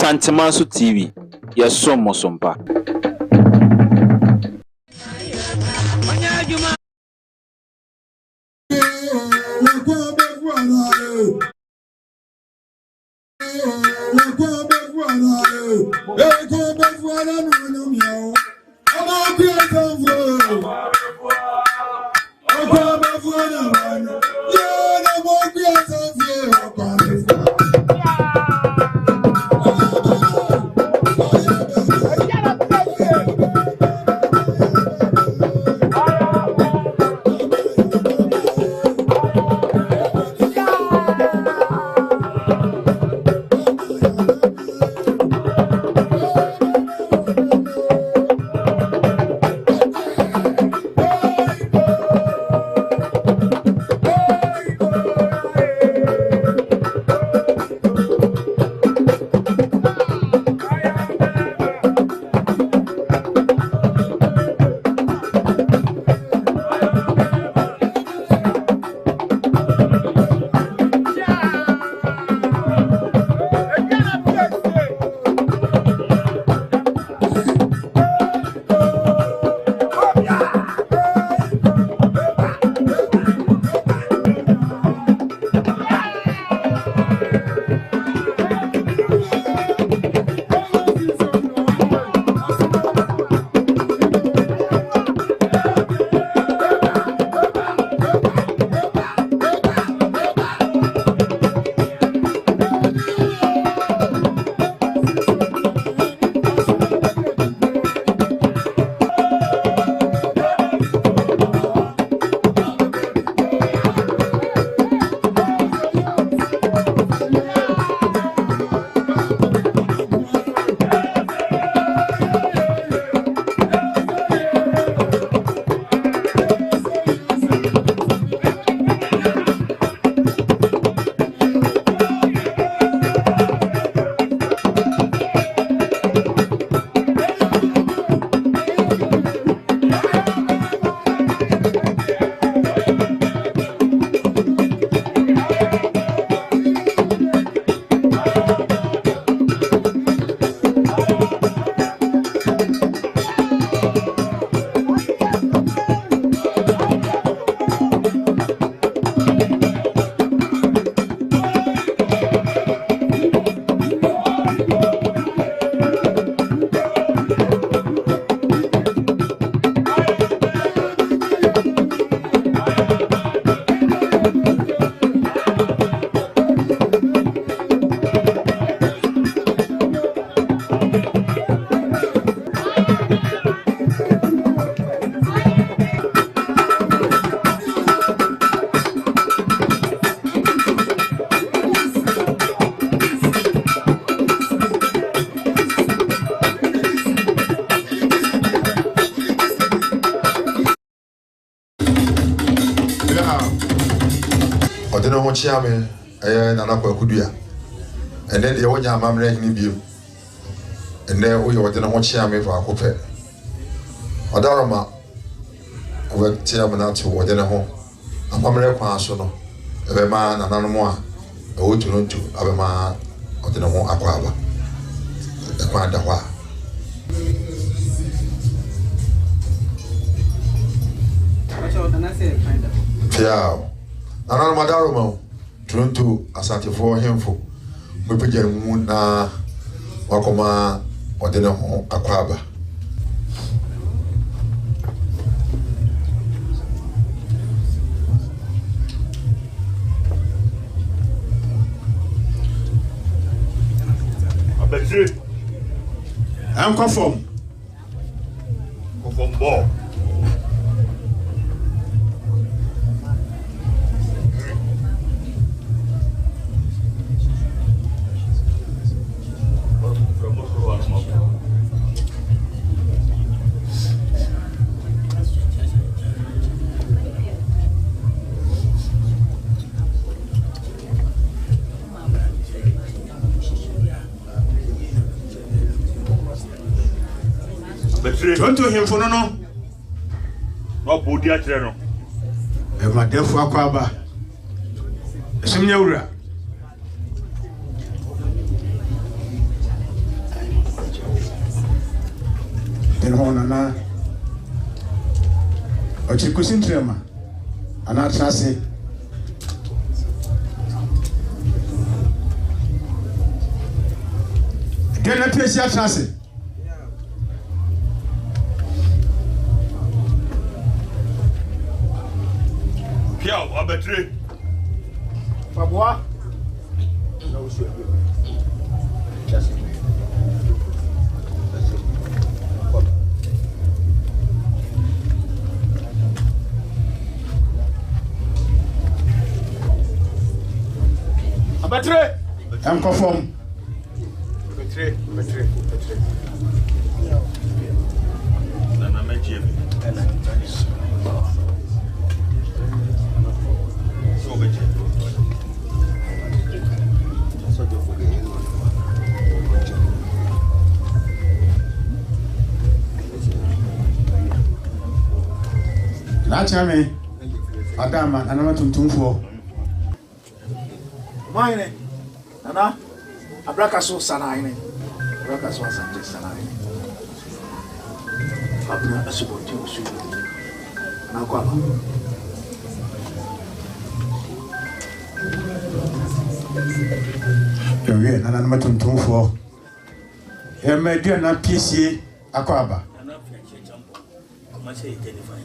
Asanteman so TV. Yesom mosompa. Ɔdeneho chiame nana kwa kudua ene de wonya amamre hini bio ene wo ye Ɔdeneho chiame fa akopɛ odaroma wo chiame na to Ɔdeneho amamre kwa so no ebe ma nananom a wo tununtu abema Ɔdeneho akwa aba kwa da hwa yeah. Another Madaroma, Toronto, Asante for him for Mupajan na Wakoma, Ɔdeneho Akwaba. I'm conform. Conform ball. Don't to him for no. No body at Reno. And my death for Aquaba. Essumegya. Nana Ochikusin Trema Anatrasi Get a piece of Trasi. Piao, abetre. Pabua. Abetre. I'm conform. Abetre. Nana meje. So meje. Nachame Adama anama tuntumfo Mine. Nana. Abrakaso Sanaine. Abrakaso Asante Sanaine. Abna asuboti usu. Na kwa. Yewe anama tuntumfo Emedia na PC akwaba Nana fiache jambo. Kama sei telefone.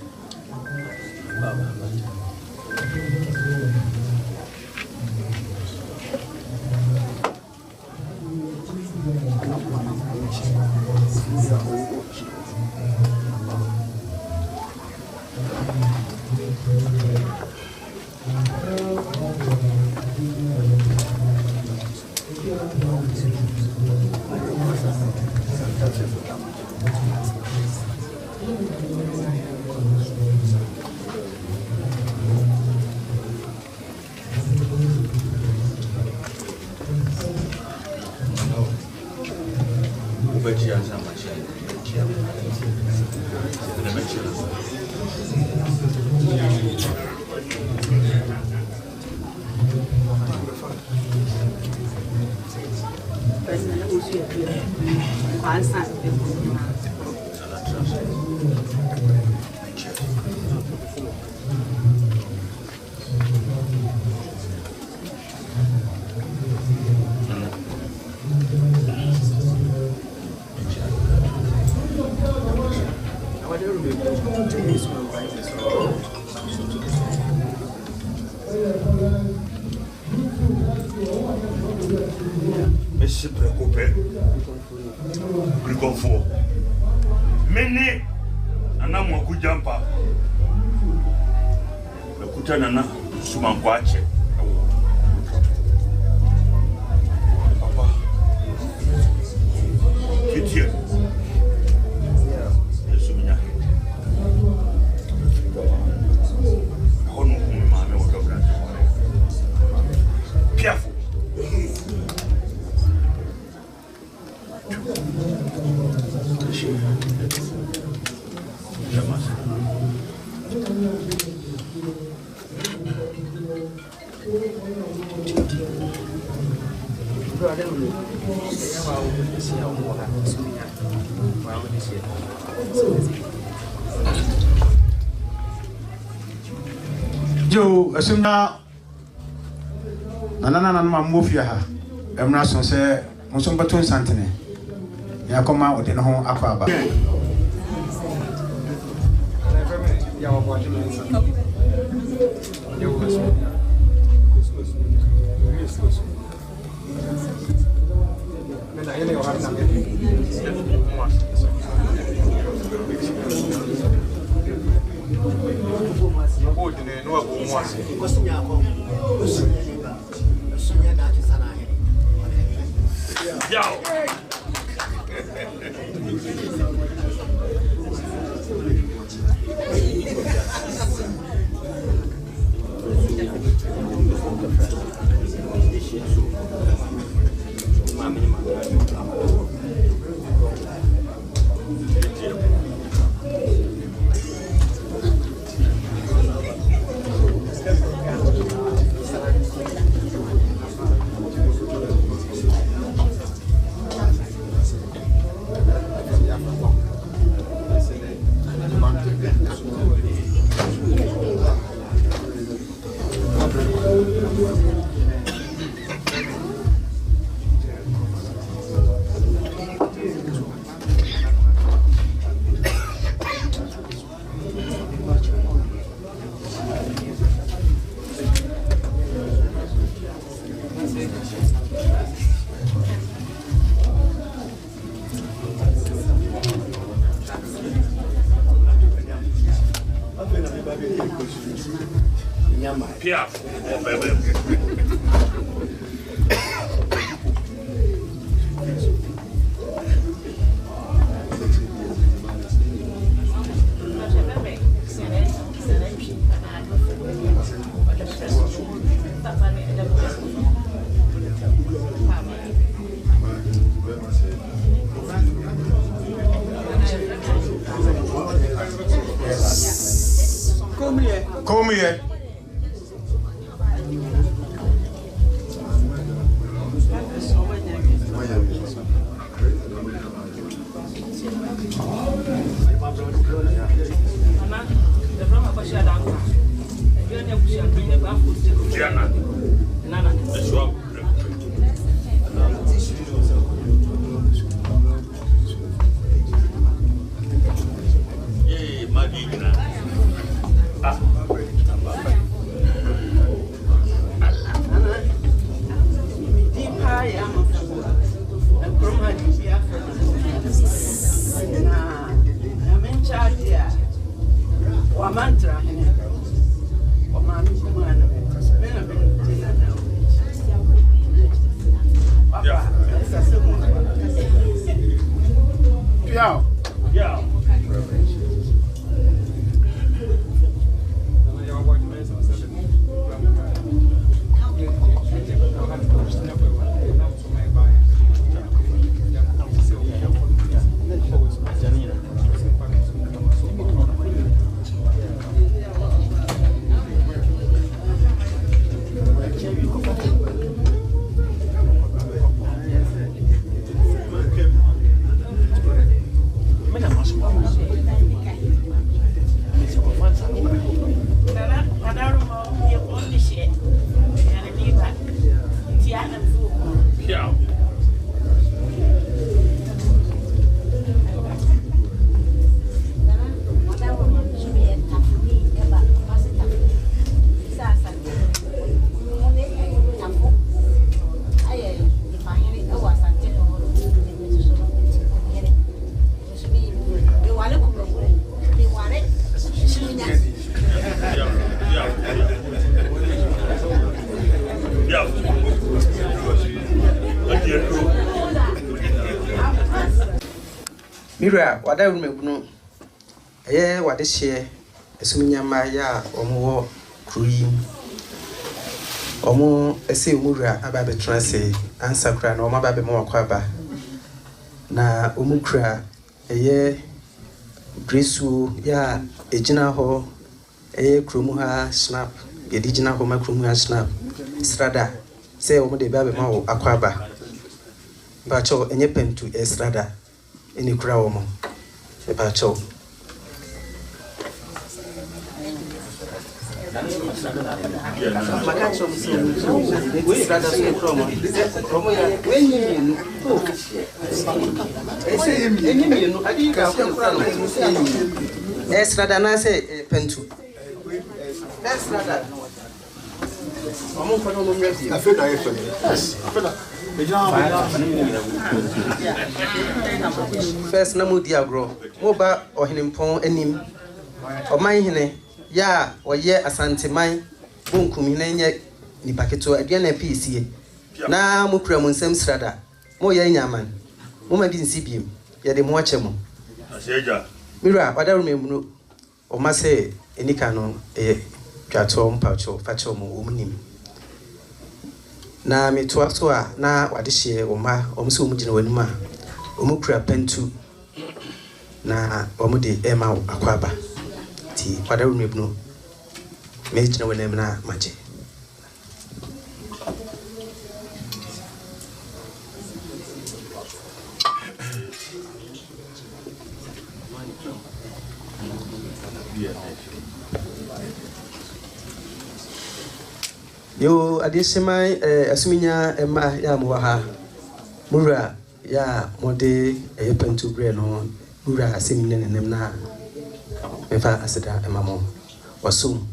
Se preocupe. Briconfo. Mene anamu akujampa. Bekuta nana sumankwache. Papa. Kitie. Essumegya. Hono kumame wakabra. Piafo. Jo Essumegya Nana mamofia ha emra so se muso baton santene ya koma Ɔdeneho akwaba Pia, baby. Come here. Mira, what I remember, what is share, Essumegya Maya, or more cream, or more a say Mura, a baby transit, answer cran, or my baby more quaba. Na Umukra, a year, Grisu, ya, a jina ho, a crumuha snap, a digina homa crumuha snap, strada, say over the baby more aquaba. Bacho, and ye pen to a strada. Any crowd, a patcho. Yes, Radana say pentu. That's Radana. First, no mood agro. Moba or Hinimpon enim. Or my hine, ya, or ye Asanteman, Bɛkumhene, Nipaketo, again a PC. Na Mukramun Sem Strada, Moya Yaman, Moma didn't see him, yet the Moachemo. Mira, what I remember, or must say, any canon, a Tratom, Pacho, Fachomo, woman. Na me toa na wade hye wo ma omso mu gina wanuma omukura pentu na omude ema akwaba ti wade ru mebno me gina wanem na maje Yo adesema Essumegya ema ya mwaha mura ya mode pentu bre no mura asemine nenem na mefa aseda emamo wasum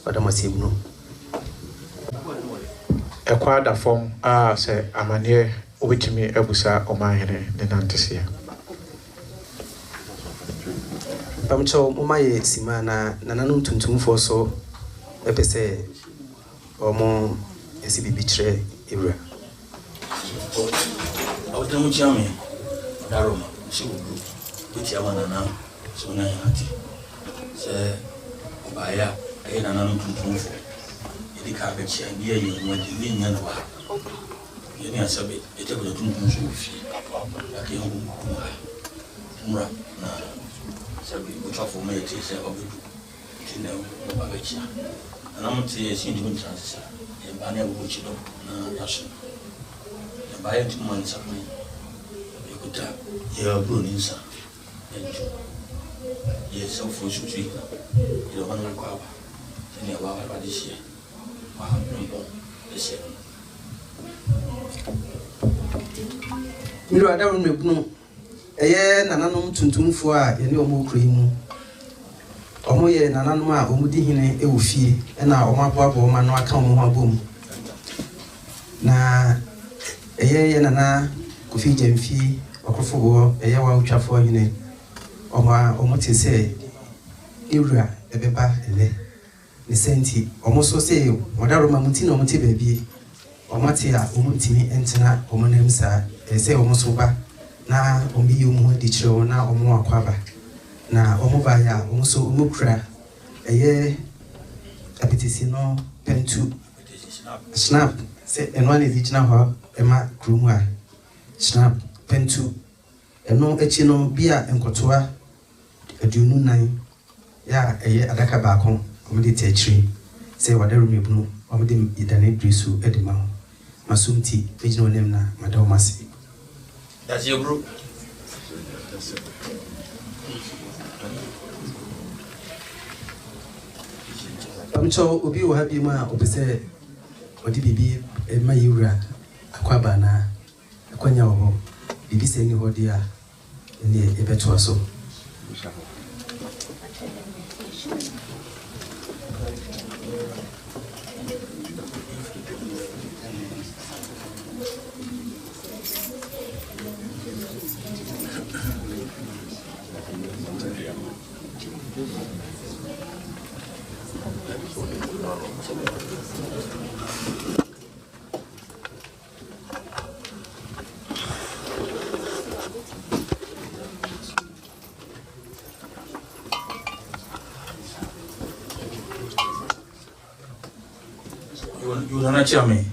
wadamasi no ekwa da form a se amane obetimi abusa omahene ne nantesia pamcho umaye simana nananu tuntumfo so epese omo esi bibi kire ewura Ɔdeneho Gyamfi Daroma si ogu etia manana so na yati se obaya e nana no tuntumfo edi ka be chia bi ayi no de ni nya no ba ye ni asabe e te ko tuntumfo fi ake hu mura na sabi Twafohene ti se obedu ti na ba be chia na mo ti si ndi transa e ba na wo chi do na yaso e ba ye ti mo nsa me e kuta ye bro ni nsa enjo ye so fo su su ye ba na kwa ba ni ba ba di shi ba no e se Miro adawo mebunu eye nananom tuntumfo a ye ne omo kro mu omo ye nananom a omo di hene e wo fie na omo aboabo ma no aka omo abom na eye nana Kofi Gyamfi okrofo wo eye wa Twafohene omo te se ewura ebeba ele ne senti omo so se odaroma muti na omo te baabi omo te a omo ntimi entena omo nam sa ese omo so ba na omo yi omo di kire na omo akwaba na omo ba ya omo so omo kura eye apetisi no pentu snap se enwa ne di gina ho ema krumu a snap pentu eno echi no bia enkotoa aduonu nan ya eye adaka ba kon omo di techiri se wadaru mebunu omo di idane drisu edima ho masumti pejino onem na madaw masi. That's your group. Amcho obi wo habi ma opese odi bibi ma yura akwaba na akwanya wo bibi se ni hodi a ne ebeto so. You don't tell me.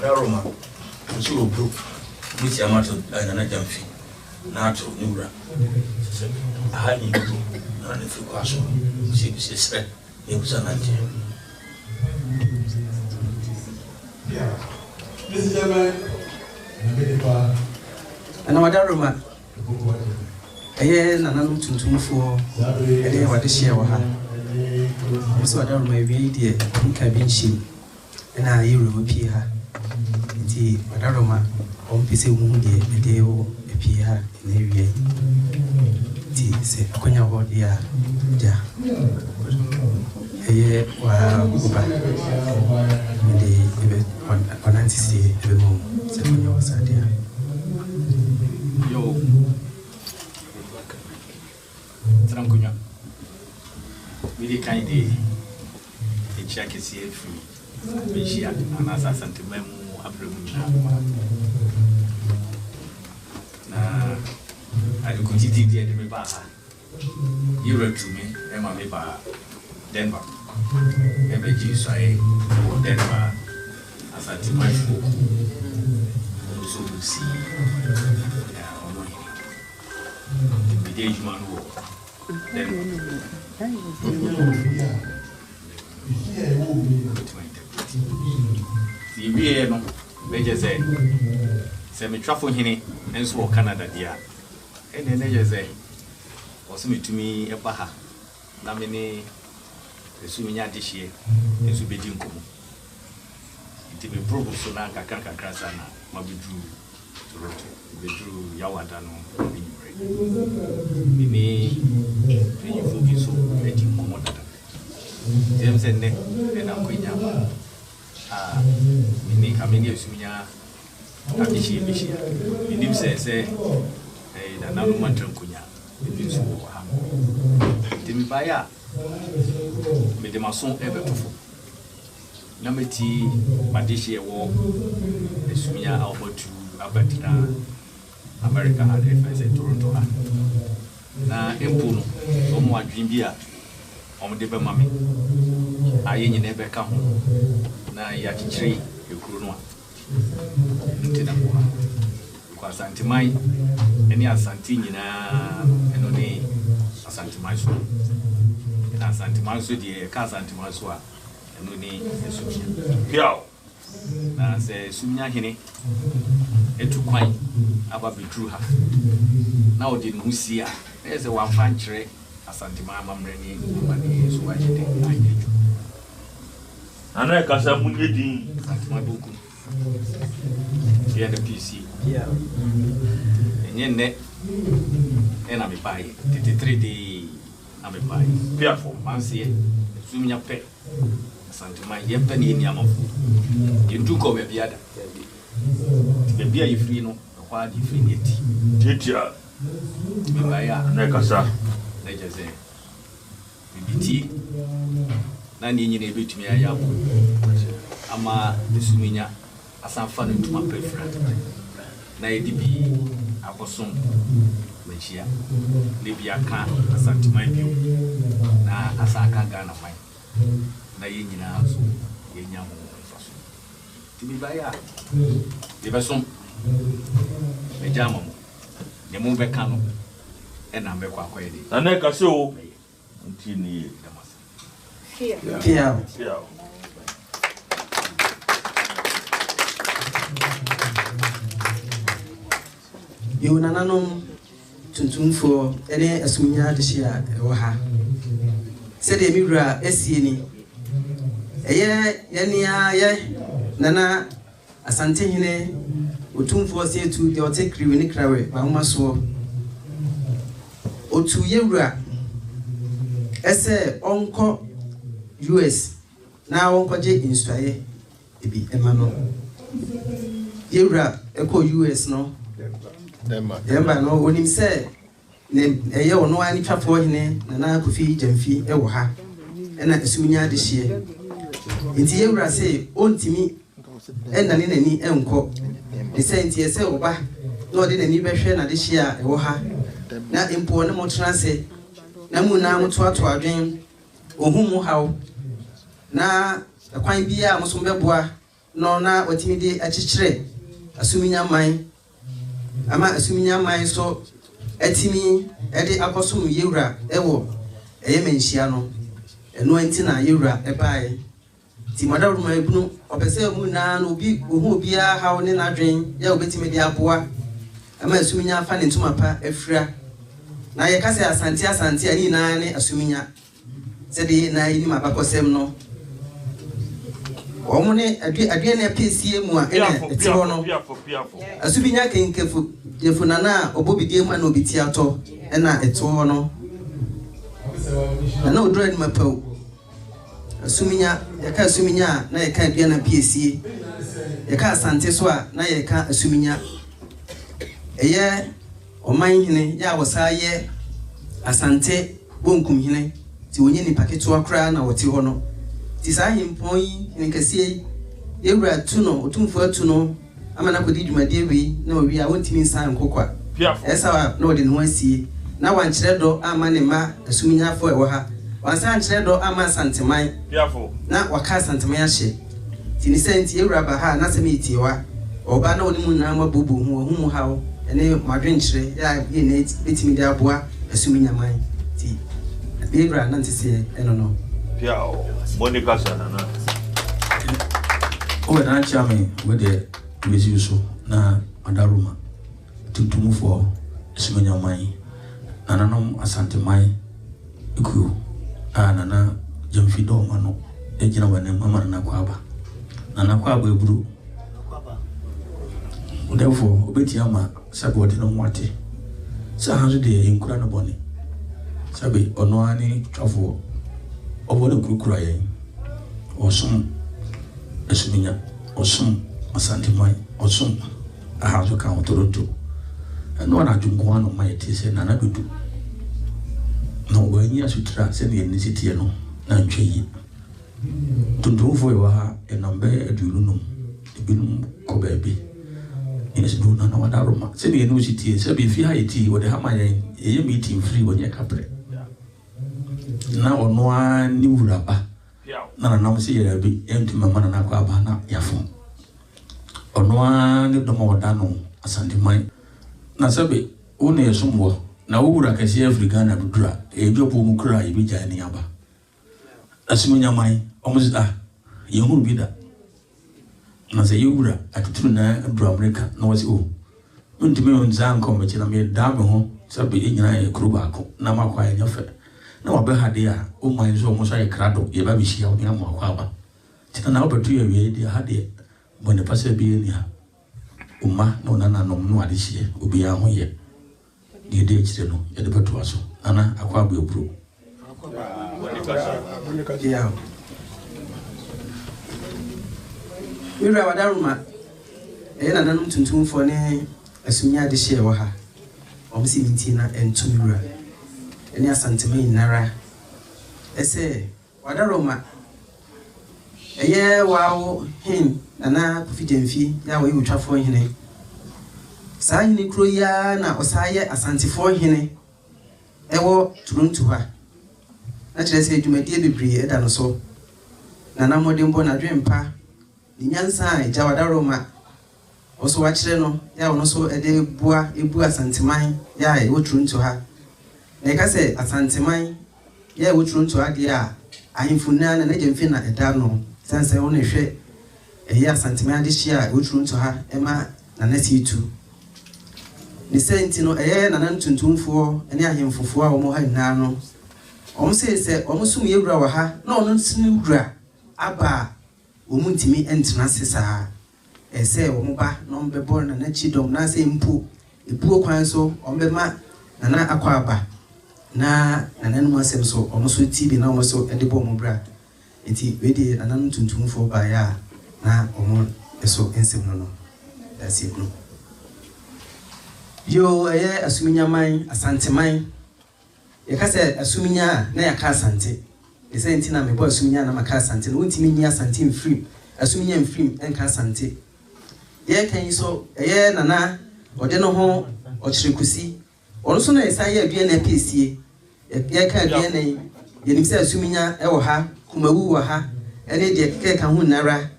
Roma, I'm so broke. Which I'm out of Gyamfi, not of Nura. I had you and if you pass on, she said, it was an idea. Mr. Chairman, And Roma eye nananom tuntumfo ede wade hye wo ha so Roma wi die nka bi nchi na yero pie ha nti Roma ompese mu die ede wo pie ha na wi nti se akonya wo dia ja eye wa kuba ndi ebe onanti si ebe mo se konya wo sadia yo tranquilo really kind de check is here free be share ana Asanteman mu abremu na I go titi de me ba ha you wrote to me e ma me ba Denver e be ji so ai o Denver Asanteman so see the day man wo then the we no be just say me Twafohene enso wo Canada dia ene ne je say o so metumi e ba ha na me ne Essumegya dihie enso be di nkomo nti me probo so na kakra sana mabedru Toronto bedru yawada no Mimi focus on the commodity. James and Nick and Uncle Mimi coming yɛ Essumegya abihyia bihyia menim sɛ nananom atrankonya ebi nso wɔ ha nti mebaeɛ a mede maso ɛbɛtofo na meti madehyia wɔ Essumegya a wɔbɛtu abatena America ha ɛfɛ sɛ Toronto ha na mpo no ɔmo adwen bi a ɔmo de bɛma me ayɛ nyina ɛbɛka ho na yɛakyekyere ekuro no a nti na mpo ha kɔ Asanteman ɛne Asante nyinaa ɛno ne Asanteman so na Asanteman so deɛ yɛka Asanteman so a ɛno ne Essumegya na sɛ Essumegya hene etu kwan aba bedru ha na Ɔdeneho si a na sɛ wamfa nkyerɛ Asanteman amammerɛ ne amane so wagye de ayɛdwo ana kasa munye din Asanteman boku yɛ na PC enye nne ɛna me bae 33 de na me bae piafo mansie Essumegya pɛ Asanteman yɛmpɛ ne ni amafo yɛndu kɔ baabi ada baabi a yɛfiri no ɛhɔ a yɛfiri ne ati tiatia me bae a ana kasa na gye sɛ bibiti na ne nyina ɛbɛtumi ayɛ abo ama Essumegya asanfa no ntoma pɛfra na yɛde bi akɔsom makyia na bi aka Asanteman bio na asa aka Ghana man na yɛ nyinaa so yɛnya ho mfa so nti bibaeɛ a yɛbɛsom magya ama mo ne mo bɛka no ɛna mbɛkɔ akɔyɛ de ana kasa o nti ni Pia. Yo nananom tuntumfo ene Essumegya de hyia ɛwɔ ha sɛ de mi wura esie ni yɛ nana Asantehene otumfo sɛ tu de ɔte kriwe ne krawe ba homa so otu yewura ɛsɛ ɔnkɔ US na ɔnkɔgye nsuaye ebi ɛma no yewura ɛkɔ US no Demba no wonim sɛ ne ɛyɛ ɔno ani Twafohene na Kofi Gyamfi ɛwɔ ha ɛna Essumegya de hyie nti yewura sɛ ontimi ɛna ne nani ɛnkɔ ne sɛ nti ɛsɛ ɔba na ɔde nani bɛhwɛ na de hyie a ɛwɔ ha na mpo ne mo tena se na mu na mo toato adwen ohun mu haw na kwan bia mo so mbɛboa no na otimi de akyekyere Essumegya man ama Essumegya man so atimi ɛde akɔsom yewura ɛwɔ ɛyɛ manhyia no ɛno anti na yewura ɛbae ti madaruma ebunu ɔpɛsɛ mu na obi ohun obia haw ne nadwen ya obetimi de aboa ama Essumegya afa ne ntoma pa afira na yɛ kase asante ani na ne Essumegya sɛ de na yi ma bakɔsɛm no ɔmo ne adwe na pesie mu a ɛna ɛte hɔ no Essumegya kenkefo yefuna na obobidie mu na obiti atɔ ɛna ɛte hɔ no na odura ni mapau Essumegya yɛka Essumegya na yɛka adwe na pesie yɛka asante so a na yɛka Essumegya ɛyɛ ɔman hene ya wɔsa yɛ Asante Bonkumhene ti wonye ni paketo akra na wɔte hɔ no ti saa himpɔn yi ne kɛseɛ yewura tu no otumfo atu no ama na kɔdi dwumadie wei na owi a wontimi nsan nkokwa ɛsa na ɔde ne ho asie na wankyerɛ dɔ ama ne ma Essumegya fo ɛwɔ ha wansan kyerɛ dɔ ama Asanteman na waka Asanteman ahyɛ ti ne sɛ nti yewura ba ha na sɛ me tiewa ɔba na onimu na ma bobo ho hu mu hawo ene madwenkyerɛ ya ye ne betimi de aboa Essumegya man ti yewura na ntese ɛno no piao Monica sanana o na chame we de mezi so na adaruma tuntumufo Essumegya man nananom Asanteman ikuo nana Gyamfi do ma no ejina wane mama na kwaba nana kwaba eburu therefore obeti ama sabode no mwate sa hanzo de inkura no bone sabe ono ani Twafo obole kurukura yen osum Essumegya osum Asanteman Osun ahazo ka Toronto no na adwonko ano ma yete se nana bedu no wani asutra se ne city no na ntwe tundumfo yo ha enambe adulunum ebinum ko baabi ines do na wada roma se ne city se be fi ha yeti wo de ha ma yen eye meeting free wo nye kapre na ono ani wuraba na nam se yera bi entuma mana na kwa ba na yafo ono ani do mo da no Asanteman na sabe one Essumwo na wura kase Africa na dudura ejopo mu kura ibi ja ni aba Essumegya mai omuzida yehuru bida na se yewura atuturu na dura America na wasi o ntime onza nko mechi na me da me ho sabe enyina e kuru baako na makwa ya nyafe na wabe hade a o man so mo so ye krado ye ba bihia o nya mo akwa aba tina na obetu ye wie de hade bone pase bi ni ha uma na onana nom no ade hie obi ya ho ye de de chire no ye de betu aso ana akwa ba eburo yeah Mira wadaruma na nanum tuntumfo ne Essumegya de hie wo ha omsi minti na entumira eni Asanteman nara ese wadaruma wawo hin nana Kofi Gyamfi ya wo Twafohene saa hini kro ya na osaye Asantefohene ewo Toronto ha na kire se adwumadie bebre eda no so nana modembo na dwempa ni nyansa eja wadaruma oso wa kire no ya wo so ede ebu Asanteman ya ewo Toronto ha na ka se Asanteman ya ewo Toronto ha de a ahimfuna na Gyamfi na eda no sanse won ehwe Asanteman de hia ewo Toronto ha ema na nasitu ni senti no na ntuntumfo ene ahimfofo a wo ha nyina no se sum yewura wa ha na ono sinu wura aba ntimi entena sesa se wo ba no mbebo na chidom na se mpu epuo kwan so ombema na akwa aba na nananu asem so so tibi na so edebo mo bra enti wedi nananu tuntumfo ba ya na eso ensem no that's it no yo Essumegya man Asanteman yakase Essumegya na yaka Asante ese enti na mebo Essumegya na maka Asante no ntimi nyi Asante mfrim Essumegya mfrim enka Asante ye kan so nana Ɔdeneho ɔkyerekusi ono so na esaye aduane apesie ye ka aduane ye nim se Essumegya ewo ha kumawu wo ha ene de keka hu nara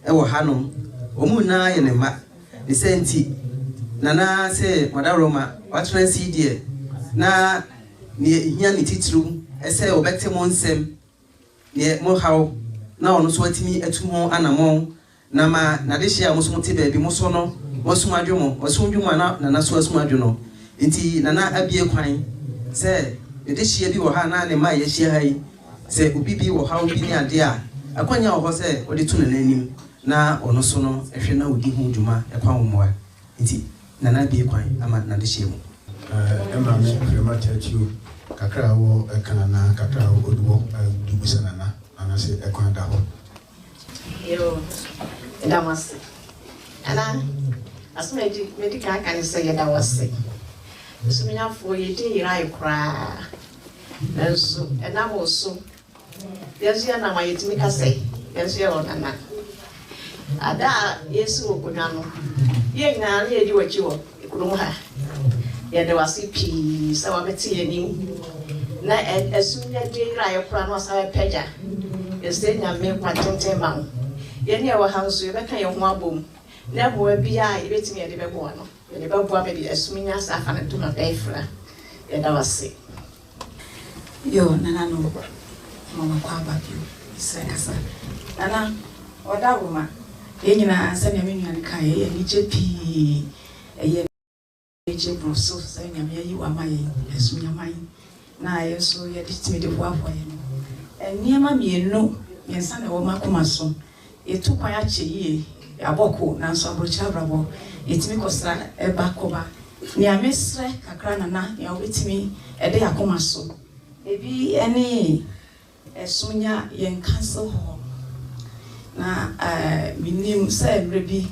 ewo ha no omu na ye ne ma de senti nana se wadaroma watransi die na ne hia ne titru ese obete mo nsem ne mo hawo na ono so atimi atumo anamo na ma na de hia mo so mte baabi mo so no mo so adwomo mo so ndwomo na so asum adwono enti nana abie kwan se de hia bi wo ha na ne ma ye hia hai se obi bi wo ha obi ni ade a akwanya wo se odi tu na nanim na ono so no ehwe na odi hu dwuma ekwan wo moa enti nana bi kwan ama na de hia mu ema me frema chachu kakra wo ekana na kakra wo oduwo dubusa nana se ekwan da ho yo edamase ana asmeji medical kan se yedawase Essumegya fo yedi rai kra enso enamo so yesu ya na ma yetimi kase yesu ya onana ada yesu okunwa no ye nyina na yedi wachi wo ikurum ha ye de wasi pi sa wa beti yeni na Essumegya de rai kra no sa peja ese nya me kwatente ma ye ne wa hanso ye beka ye ho abom na bo bia ye betimi ye de bebo no ye de bebo me de Essumegya sa fa na tu na daifra ye da wasi yo nana no mama kwa babio sekasa nana odawuma yenyina ansa na menu an kai ye ni jepi ye je broso sa nyame yi wa mai Essumegya mai na yeso ye ditimi de boafo ye no eniema mienu yensa na wo makoma so etu kwan ache yie aboko na so abrocha brabo etimi kosra eba koba ni amesre kakra nana ya obetimi ede yakoma so ebi ene Essumegya yen cancel ho na minim say mrebi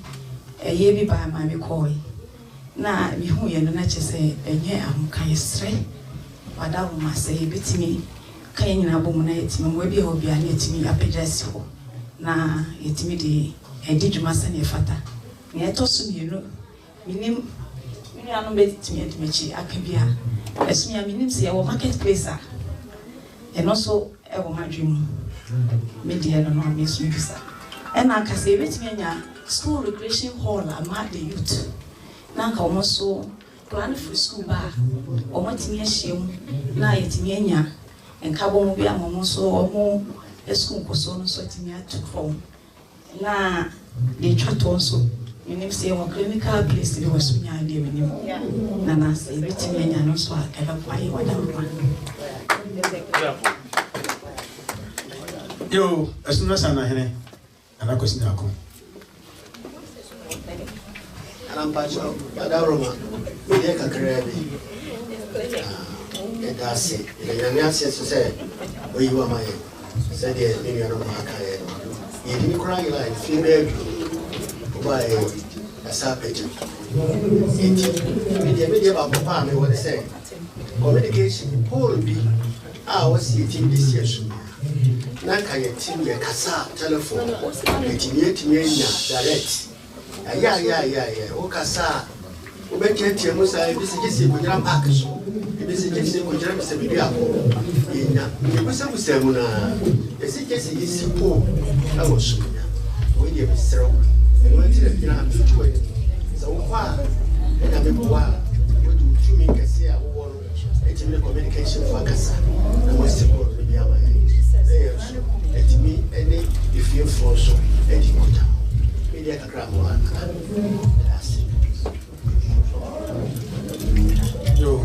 ye bi ba ma me koi na mi hu ye no na che say enye ahunka yesre wada wo ma say betimi kan nyina bom na yetimi mo bi ho bia na yetimi apejasi ho na yetimi de edi dwuma se ne fata na etoso mienu minim anu betimi edmechi akabia esumia minim se ye wo marketplace a eno so e wo madwem media no no me so bisa and I can say school recreation hall among the youth. Now also plan for school bar or what me shame na yetimianya and carbon be among so or more a school person so timia took from na they chat also. You never say one clinical place to was me idea anymore. Nana say betimania no so I ever buy whatever. Yo, as soon as I'm ana kwesi na akọ ana mpacho adaroma ye kakra bi edase ile nyanya senso se oyiwa maye se de ni yaro maka ye ni kura ila fi be ba e asa peje eti media ba papa me what say communication pole bi a wasi eti bi si asu na kaya team ye kasa telephone etimi nya direct ya o kasa o be kenti mo sai bi se ko jira park so bi se ko jira bi se bi ako nya e ko se mu na e se po na wo so nya o ye bi sero e no tire bi na bi to e so kwa e na me kwa o du tumi kase a wo no etimi communication for kasa na mo se ko bi ama etimi ene ifie froso edi kota media kakra mo ana yo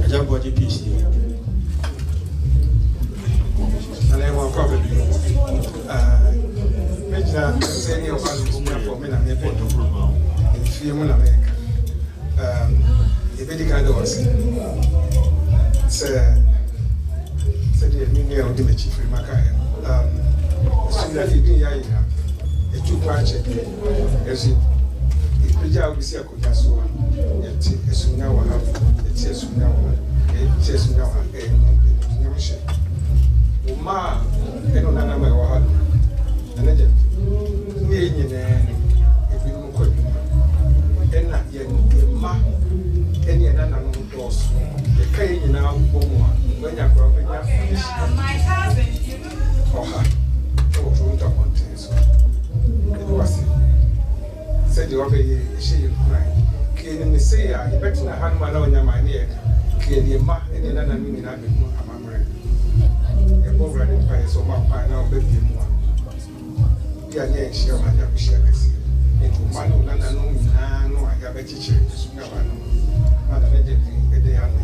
aja body piece ale wa kwa be meja seni o kwa kumna for me na me pe to program ifie mo na America e be di ka do wasi se de mini o de me chief makaya sila fibi ya ina etu kwache ezi ipija ubisi akojaso yeti esunya wa ha yeti esunya wa nyamshe uma eno nana ma wa ha anaje ni nyine ebi mu kwaduma ena ye ma eni nana no dos ye kai nyina bomu wanya kwa my husband oha o to content it was said you obey she cry ke ni say ya e betina han ma na onya ma ne e ke ni ma eni na na mi na be mu amamre e bo bra ni pa so ma pa na o be bi mu ya ne she ma ya bi she kasi e to ma no na no mi na no aga be chiche so na ba no ma da ne je e de ya no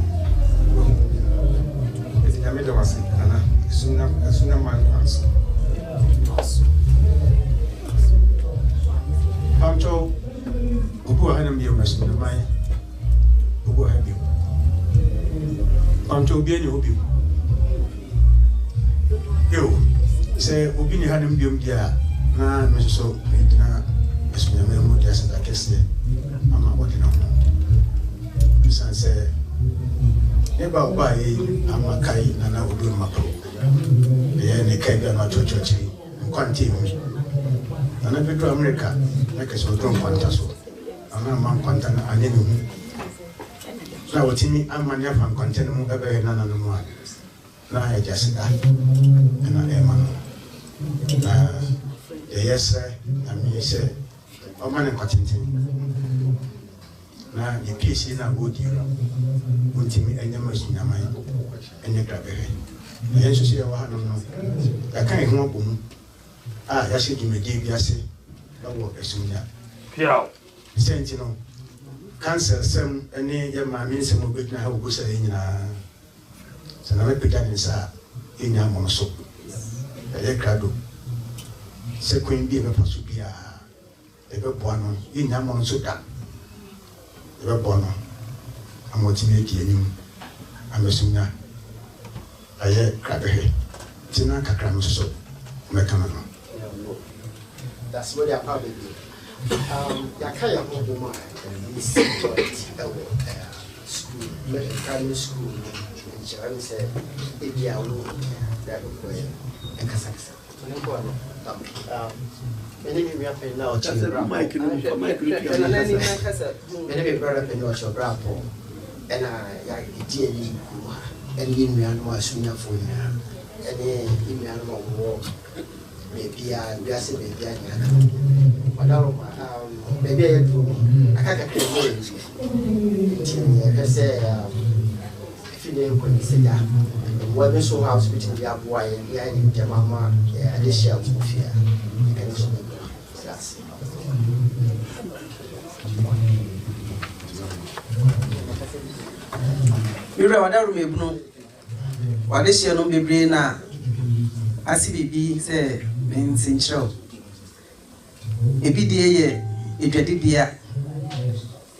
Nyame de wase ana suna man kwanso Pamcho obu hana mi o masuna mai obu habi Pamcho obi ani obi yo se obi ni hana mi o dia na me so na esuna me mo dia sa kese ama Ɔdeneho sanse eba oba yi amakai na na odu mako ye ne kai ga na chochochi nkwante mi na bedu America na ke so drum kwanta so ana man kwanta na anye ni hu na wotimi amani afa kwanta no mu ebe na no mu na ya jasida na ema na yese na mi se o man kwatintin na ye kesi na godi untimi enyama sunyama enye grabehe ye so se wa hanu no ya kan ho bom ya se dwumedi bi ase bawo Essumegya piao senti no cancer sem ene ye ma mi nsem obedina ha ogusa nyina se na me pega ni sa enya mo so ye krado se kwin bi me paso bia e be boano enya mo so da ebe bono amotime di enim Essumegya aye krabehe tina kakra no so mekana no that's what they are probably doing. Yakaya Hoboma is school, primary school, and Sharon said, if you are alone, that will go in Kazakhstan. Many people have been now, many people have been now, your grandpa, and I did and you know, sooner for you, and then you know, walk. Maybe I'm just maybe maybe I can't say if you know when you say that when we saw house between the boy and the mama the shelves of fear and so that's you know what I remember what is your number brain ACBB say in Central. Ebi die edwadibia.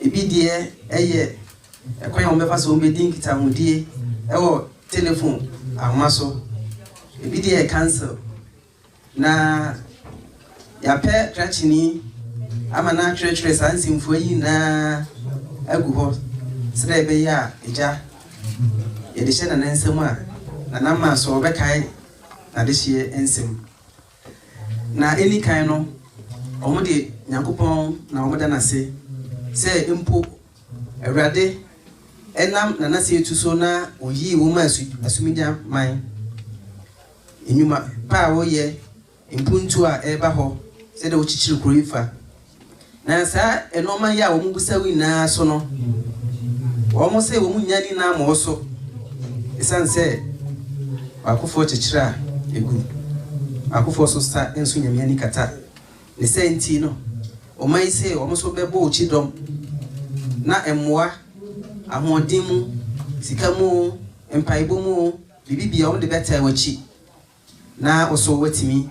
Ebi die eye ekwan o mefa so mbedin kitamudie ewo telephone ahmaso. Ebi die cancel. Na ya pe trachini ama na trechre sansimfo yi na agu ho. Sre be ya eja. Ye de hye na nsem a na nama so obekai na this year ensem na any kind no omo de Nyankopon na omo da na se empo awrade enam na na se etuso na oyi wo ma Essumegya man enyuma pa wo ye empuntu a eba ho se de wo chichiri kroifa na sa enoma ya wo mubusa wi na so no omo se wo munyani na mo so esan se akofo chichira egu akofo so sta enso nyame ani kata ne senti no o mai se o so bebo chidom na emmoa ahodin mu sika mu empaibo mu bibibia o de beta wachi na oso watimi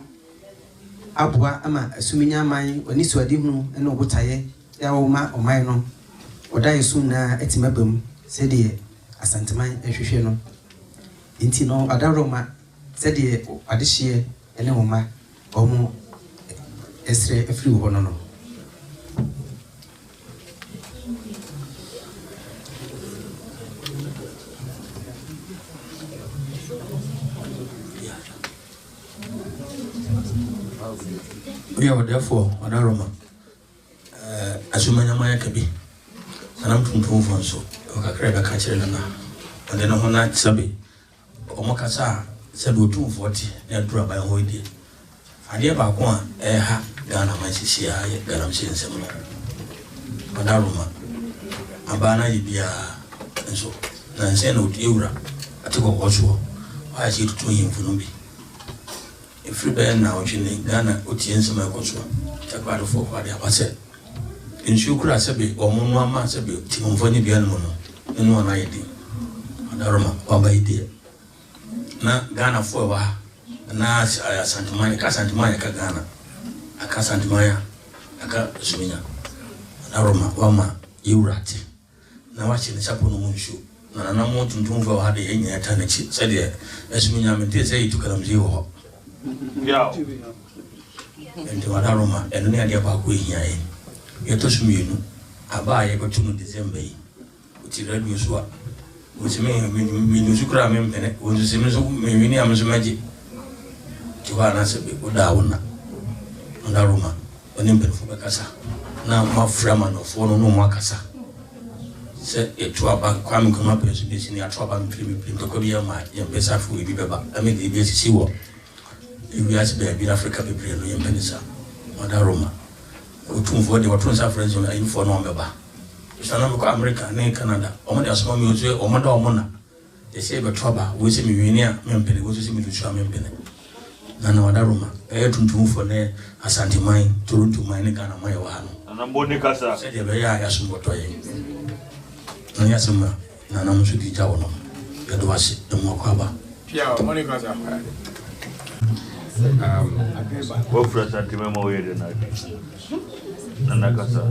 aboa ama Essumegya man oni so adihunu ene obotaye ya wo ma o mai no oda yesu na etimabam se de Asanteman ehwehwe no inti no adaroma said the addition and a woman or estre a few one. We are therefore on aroma. Essumegya Maya Kabi, and I'm from Twafohene, so I cried a catcher and then a whole night sabi. Omakasa said we 240 and drop by Hoydi. I near Bakwan, Ghana, my Sisia, Garam Sin Seminar. Madaruma, Abana Ibia, and so Nanseno Eura, I took a Oswo. Why is it to him for me? If free band now, Ghana, Utiens Makoswa, Takado for what I was said. In Shukra Sabi, or Monma Sabi, Timon Bianono, and one idea. Madaruma, Baba idea. Na Ghana for wa na Asanteman ka Ghana aka Asanteman aka Essumegya na Roma wama yurati na wachi ne chapo no munshu na na mo tuntum fa wa de enya ta na chi se de Essumegya mente se yitu kalamzi ho ya ente wa na Roma eno ne ade ba ko ehia e yeto sumienu aba ye ko tunu December yi uti radio so a we sukura mempene wonzu simizo mewini amzumaji tiwana sebe odawuna ndaruma onimbe fuba kasa na maframa no fono no mwakasa se etwa ba kwami kuma peso besi ni atwa ba mprimi to biya ma yempesa fu ibi beba amedi ibi siwo ibi asbe bi Africa bebre no yempenisa ndaruma otumfo de watonsa friends on info no mbeba sana ko America ne Canada omo de asoma mi ozo omo da omo na de se be troba we se mi wini a mempene wo se mi lusu a mempene na na wadaruma tuntumfo ne Asanteman Toronto man ne Ghana man wa no na mboni kasa se de be ya sumboto ye na ya suma na na musu di jawo no ya do wase e mo kwaba pia moni kasa go for Asanteman mo ye de na kasa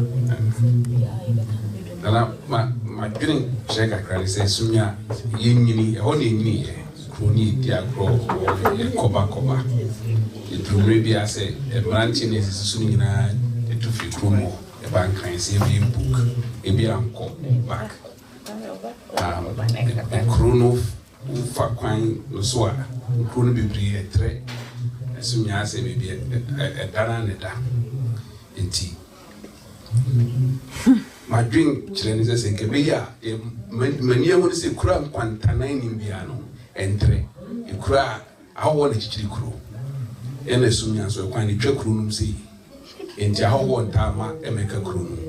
Nana, my getting check a credit says Sunya, Yini, only me, kroni di agro koba edumre bi ase branch ne sisu nyina etu fi kromo e ban kan se bi book e bi anko back krono fa kwan no so a krono bibri etre esumya ase bi dana ne da enti my drink chinese say ke be ya mania won say kura kwantanan ni bia no entre e kura awo na chichiri kuro ene sumya so kwan ni twa kuro num sei enti awo ntama emeka kuro num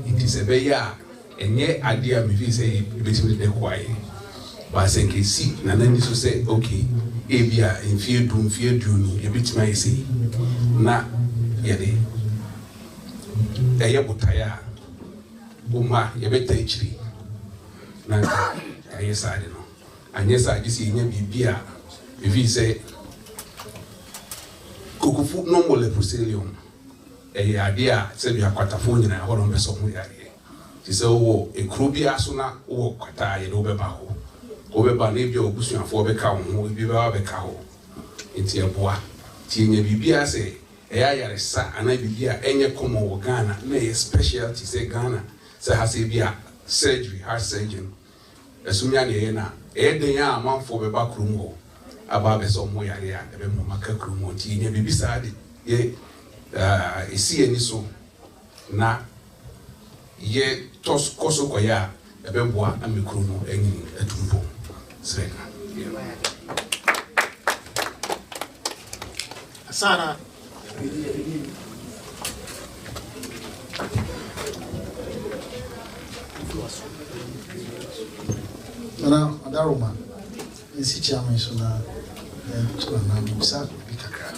enti se be ya enye ade a me fi say betimi de kwae ba se nke si na nani so say okay e bia enfie du no e betimi ai sei na yede eye butaya Uma yebeta ichiri na ayesade no anyesa agisi nya bibia evi se kokufu no mole proselium ade a se bia kwatafo nyina ho no beso ho yare ti se wo ekrobia so na wo kwata ye do beba ho obeba na bia obusuafo beka ho bi ba beka ho enti eboa ti nya bibia se yare sa ana bibia enye komo wo Ghana na ye specialty se Ghana se hase bia surgery heart surgeon esumya ne na den ya amanfo be ba krum ho aba be so mo yare a be mo maka krum ho ti nya bibisa de ye esi eni so na ye tos koso koya be boa amikru no enyi atumpo sreka Sana Ana adaroma esi chama isso na misa bikakra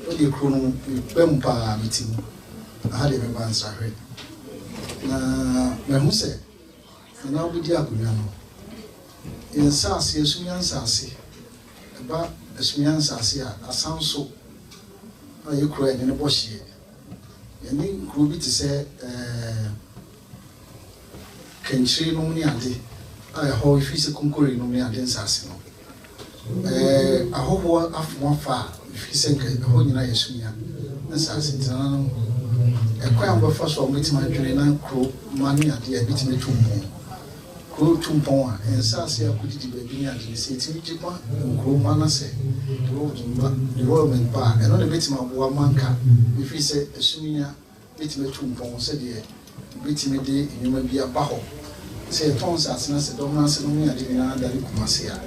odi krono bempa mitimu ahade be bansa hwe na mehu se na obidi akonya no insase esumya nsase ba esumya nsase a asanso ayi kro ene ne bohye yani kro bi ti se kenchiri no ni ade I hold if concurring no me nsase no ahoho afo afa if you say ho nyina yesumya nsase ntana no ekwa amba fa so metima dwene na kro mani ade a bitima tumpon kro tumpon a nsase akudidi ba bi ni ade se timi jikwa kro mana se development ba eno ne bitima bo manka if you say esumya bitima tumpon se de bitima de nyuma bi abaho se tons asena se dominance no me ade na dali kumasia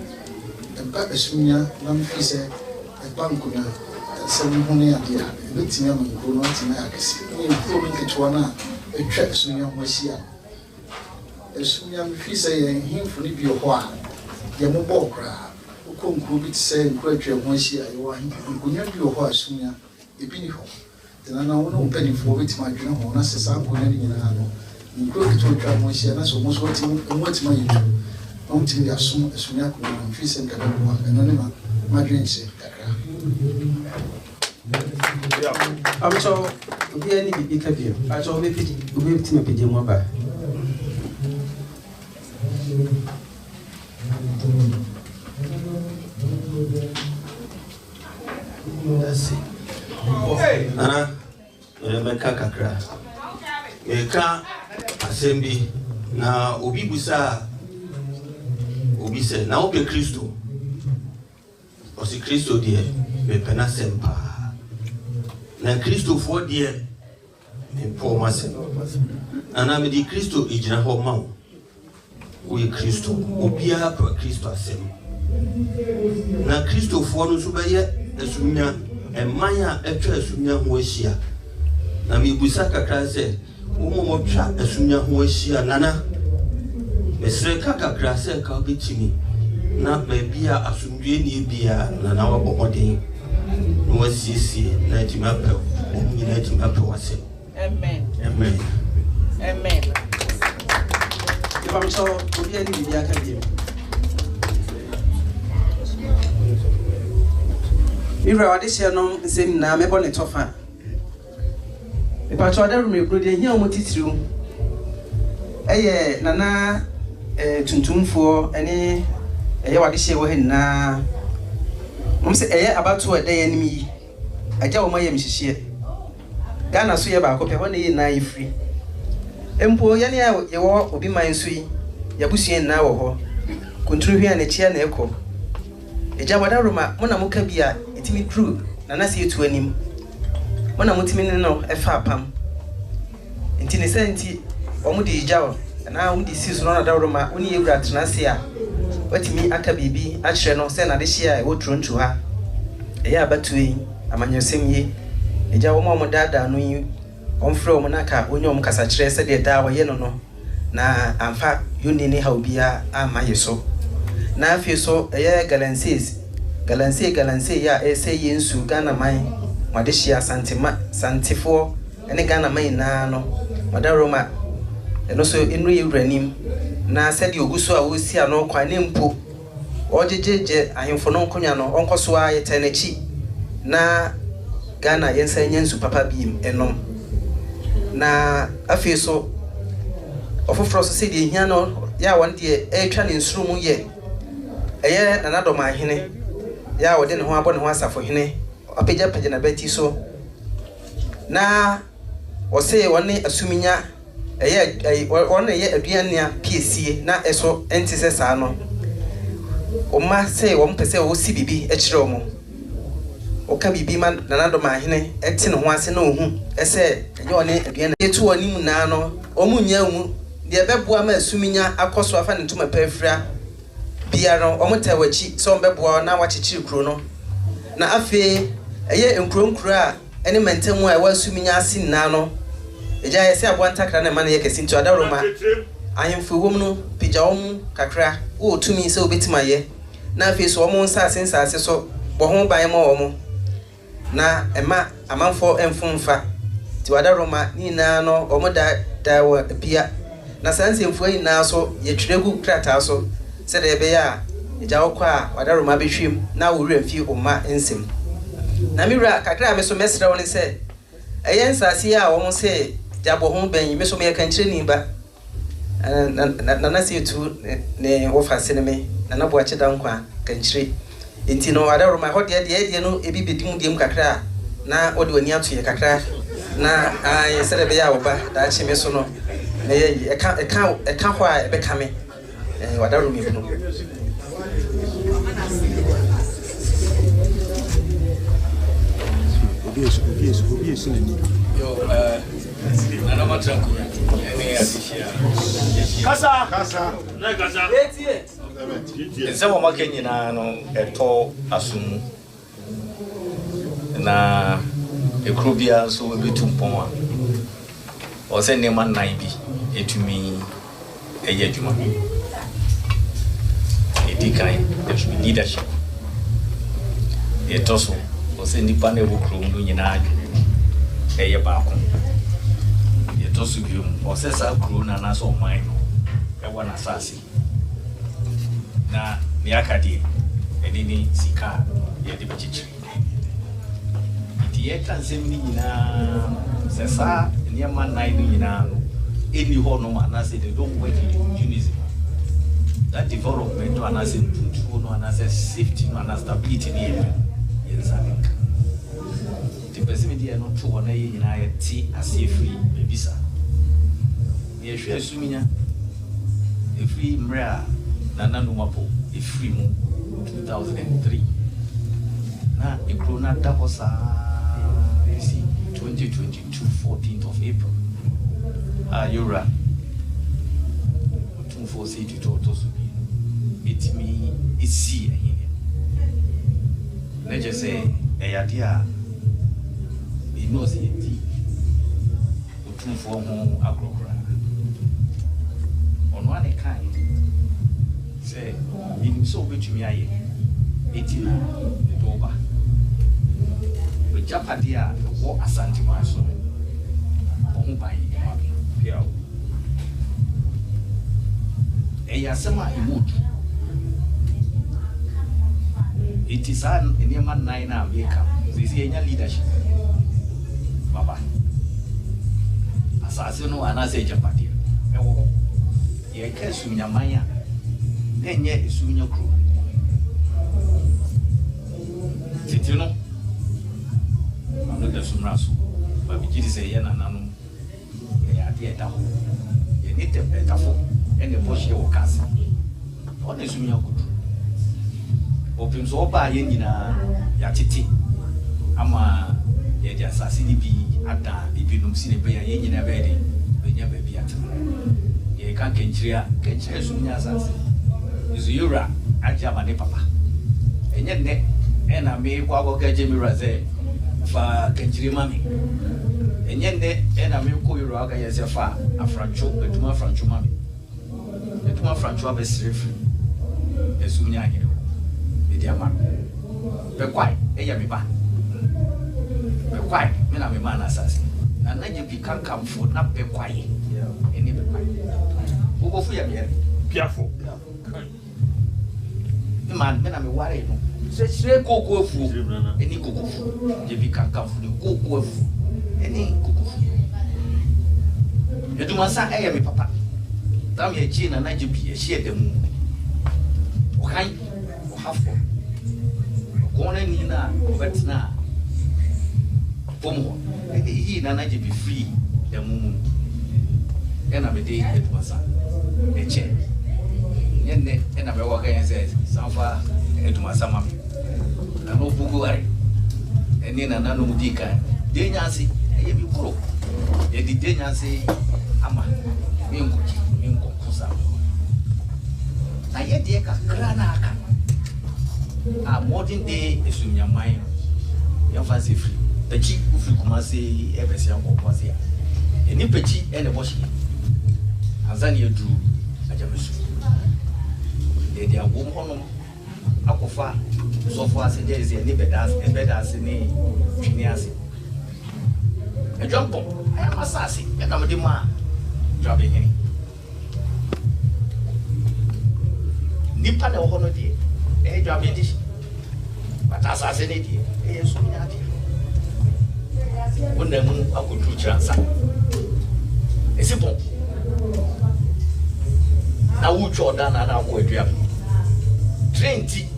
eba esumya na mfi se eba nkuna se mu ne ade a betimi amanko no atima akese ni mfo me ketwa na etwa esumya ho ahia esumya mfi se ye himfo ni bi ho a ye mo bo kra ukonkuru bi se nkura atwa ho ahia ye wa nkunya bi ho a esumya ebi ni ho tena na wono mpanifo betimi adwene ho na se sa nkunya ni nyina no nkuru kitu twa mo hia na so mo so timu mwatima yitu no timu ya sum esunya ko na mfi se nkada ko eno ne ma dwense kakra amso obi ani bibi ka bio aso obi pidi obi timu pidi mo ba Ana Rebecca kakra eka asembi na obi busa obi se na obi Kristo osi Kristo die be pena sempa na Kristo fo die me po mase ana me di Kristo ejina ho ma wo ye Kristo obi a pro Kristo asem na Kristo fo no so be ye esumnya emanya etwa esumnya ho ahia na me busa kakra se mo twa esumnya ho ahia nana mesre kakra se ka obetimi na bia asumdwe ni bia na wabo modin no wasisi na tima pe o nyina tima pe wase amen amen amen ibam so obi ani bibia ka bio mira wade se no nsem na mebo ne tofa Ipacho adaru me kro de hia o motitiriu nana tuntumfo ene ɛyɛ wade hye wɔ ha nyinaa mom sɛ ɛyɛ abato a ɛda yɛ anim yi agya wɔ ma yɛ mhyehyɛ Ghana so yɛ baako pɛ hɔ na yɛ nyinaa yɛ firi mpo yɛ ne a yɛwɔ obi man so yi yɛabusua nyinaa wɔ hɔ konturu hwɛ a n'akyia na ɛkɔ agya wada roma mo na moka bi a ɛtumi duru na na sɛ yɛtu anim mo na motumi ne no ɛfa apam nti ne sɛ nti ɔmo de agya wɔ na ɔmo de si so na da roma wo ne yɛwura tena ase a watumi aka biribi akyerɛ no sɛ nade hye a ɛwɔ turontu ha ɛyɛ abatoɔ yi amanyɔsɛm yi agya wɔn a wɔn daadaa no yi ɔmfrɛ wɔn naka onye wɔn kasa kyerɛ sɛdeɛ daa wɔyɛ no na amfa yoni ne ha obiara ama yɛ so na afei so ɛyɛ galanse ya ɛsɛ yɛ nsu Ghana man wɔde hyia santefoɔ ne Ghana man nyinaa no wɔda Roma ɛno so enu yɛ wura nim na sɛdeɛ ogu so a wɔsi ano kwan ne mpo ɔgyegye ahemfo no nkonya no ɔnkɔ so a yɛtɛ n'akyi na Ghana yensa nyansu papa biem enom na afei so ofoforo so se de hia no ya won de etwa ne nsuru mu ye eye nanadom ahene ya wode ne ho abɔ ne ho Asafohene apagya na beti so na ɔse wɔne Essumegya eye wɔne ye aduanea piesie na eso enti sɛ saa no ɔma sɛ wɔn pɛsɛ wɔ si bibi ɛkyerɛ wɔn oka bibi man nanadom ahene eti ne ho ase na ohu ese enye one aduan etu woni mu na no omunya mu de beboa ma Essumegya akoso afa ne ntuma pafira bia no omutawachi so beboa na wachichiri kuro no na afi eye nkuro a ene mentamu a wa Essumegya ase na no eja yese aboa ntakra na ma na yekesi ntu adaroma ahemfo wom no pija wom kakra wo tumi se obetima ye na afi so omo nsase so bo ho ban ma omo na ema amanfo emfumfa ti wada Roma ni na no omoda wa pia na sanse emfo yi na so ye twiregu krata so se de be ya eja wokɔ a wada Roma behwem na wo wura mfi oma ensem na miwura kakra me so mesra woni se eye nsase a wo mo se jabo ho ban me so me kan kyerɛ ni ba na se tu ne wo fa se ne me na bo akye da nkwa kan kyerɛ enti no wada Roma ho de no ebi bedim dem kakra na odi wani ato ye kakra na ai sere be ya wo ba da chi me so no na ye eka ho a be ka me wada Roma bi no obi esu ni yo na matranku ene atishia kasa na kasa ese wo makenyi na no eto asum na ekrobia so betumpon a o se ne man nan bi etumi eye adwuma edikai there should be leadership etoso o se nipa na ebokro ndo nyina eye baako etoso biom o se sa kro na na so man e wona sase na ni akadi edini sika ye de bichichi iti ye kansem ni nyina sesa ni man nai ni nyina no eni ho no na say they don't work in unison that development no na say tuntu no na say safety no na stability ni ye zamek the person dia no to na ye nyina ye ti ase free bebisa ye hwe Essumegya free mra na numapo free mu 2003 na ikrona dakosa you see 2022 14th of April yura 246 to subi it me isi ehine na je say eyade a ino se yeti 244 ho agrokra ono ane kai say in so betumi aye etina doba we japadia wo Asanteman so ohun bai ma pia eya sema imut it is an enema nine America this is enya leadership baba asase no anase japadia ewo ye ka Essumegya manya enye Essumegya kro If so ba yen nyina ya tete ama ye dia asase ni bi ada ibinum si ne be ya yen nyina be de be nya ba bi atama ye kan kenchira Essumegya asase izu yura aja ma ne papa enye ne ena me kwa go ka jemi raze fa kenchiri mami enye ne ena me ko yura ga yese fa afrancho betuma afrancho mami betuma afrancho abesrefi Essumegya anyere media man be kwai eya me ba be kwai me na me man asase na naje bi kan kamfo na be kwai eni be kwai ugo fu ya me piafo me man me na me ware no se koko fu eni koko fu je bi kan kamfo ni koko fu eni koko fu eduma sa eya me papa tam ye chi na naje bi e hie dem o kan o hafo kona ni na betna pomo he na naje be free dem mumu ena me dey eduma sa eche nyenne ena be waka yen say sanfa eduma sa mami na no bugu are eni na no mudika de nyansi eye bi kuro e di de nyansi ama mi nkokusa na ye de ka krana aka a modern day Essumegya mine ya fancy free pechi ufi kuma se ebesi an kokwa se eni pechi ene boshi azani edu ajamesu de agom hono akofa sofo ase de ese ni bedas ni twini ase ejampo ay masasi ya kamde ma jabe hini nipa na hono de jabe ndi batasa ase ne de Essumegya de wona mu akotu chansa esipon na wucho da na ko adua trenti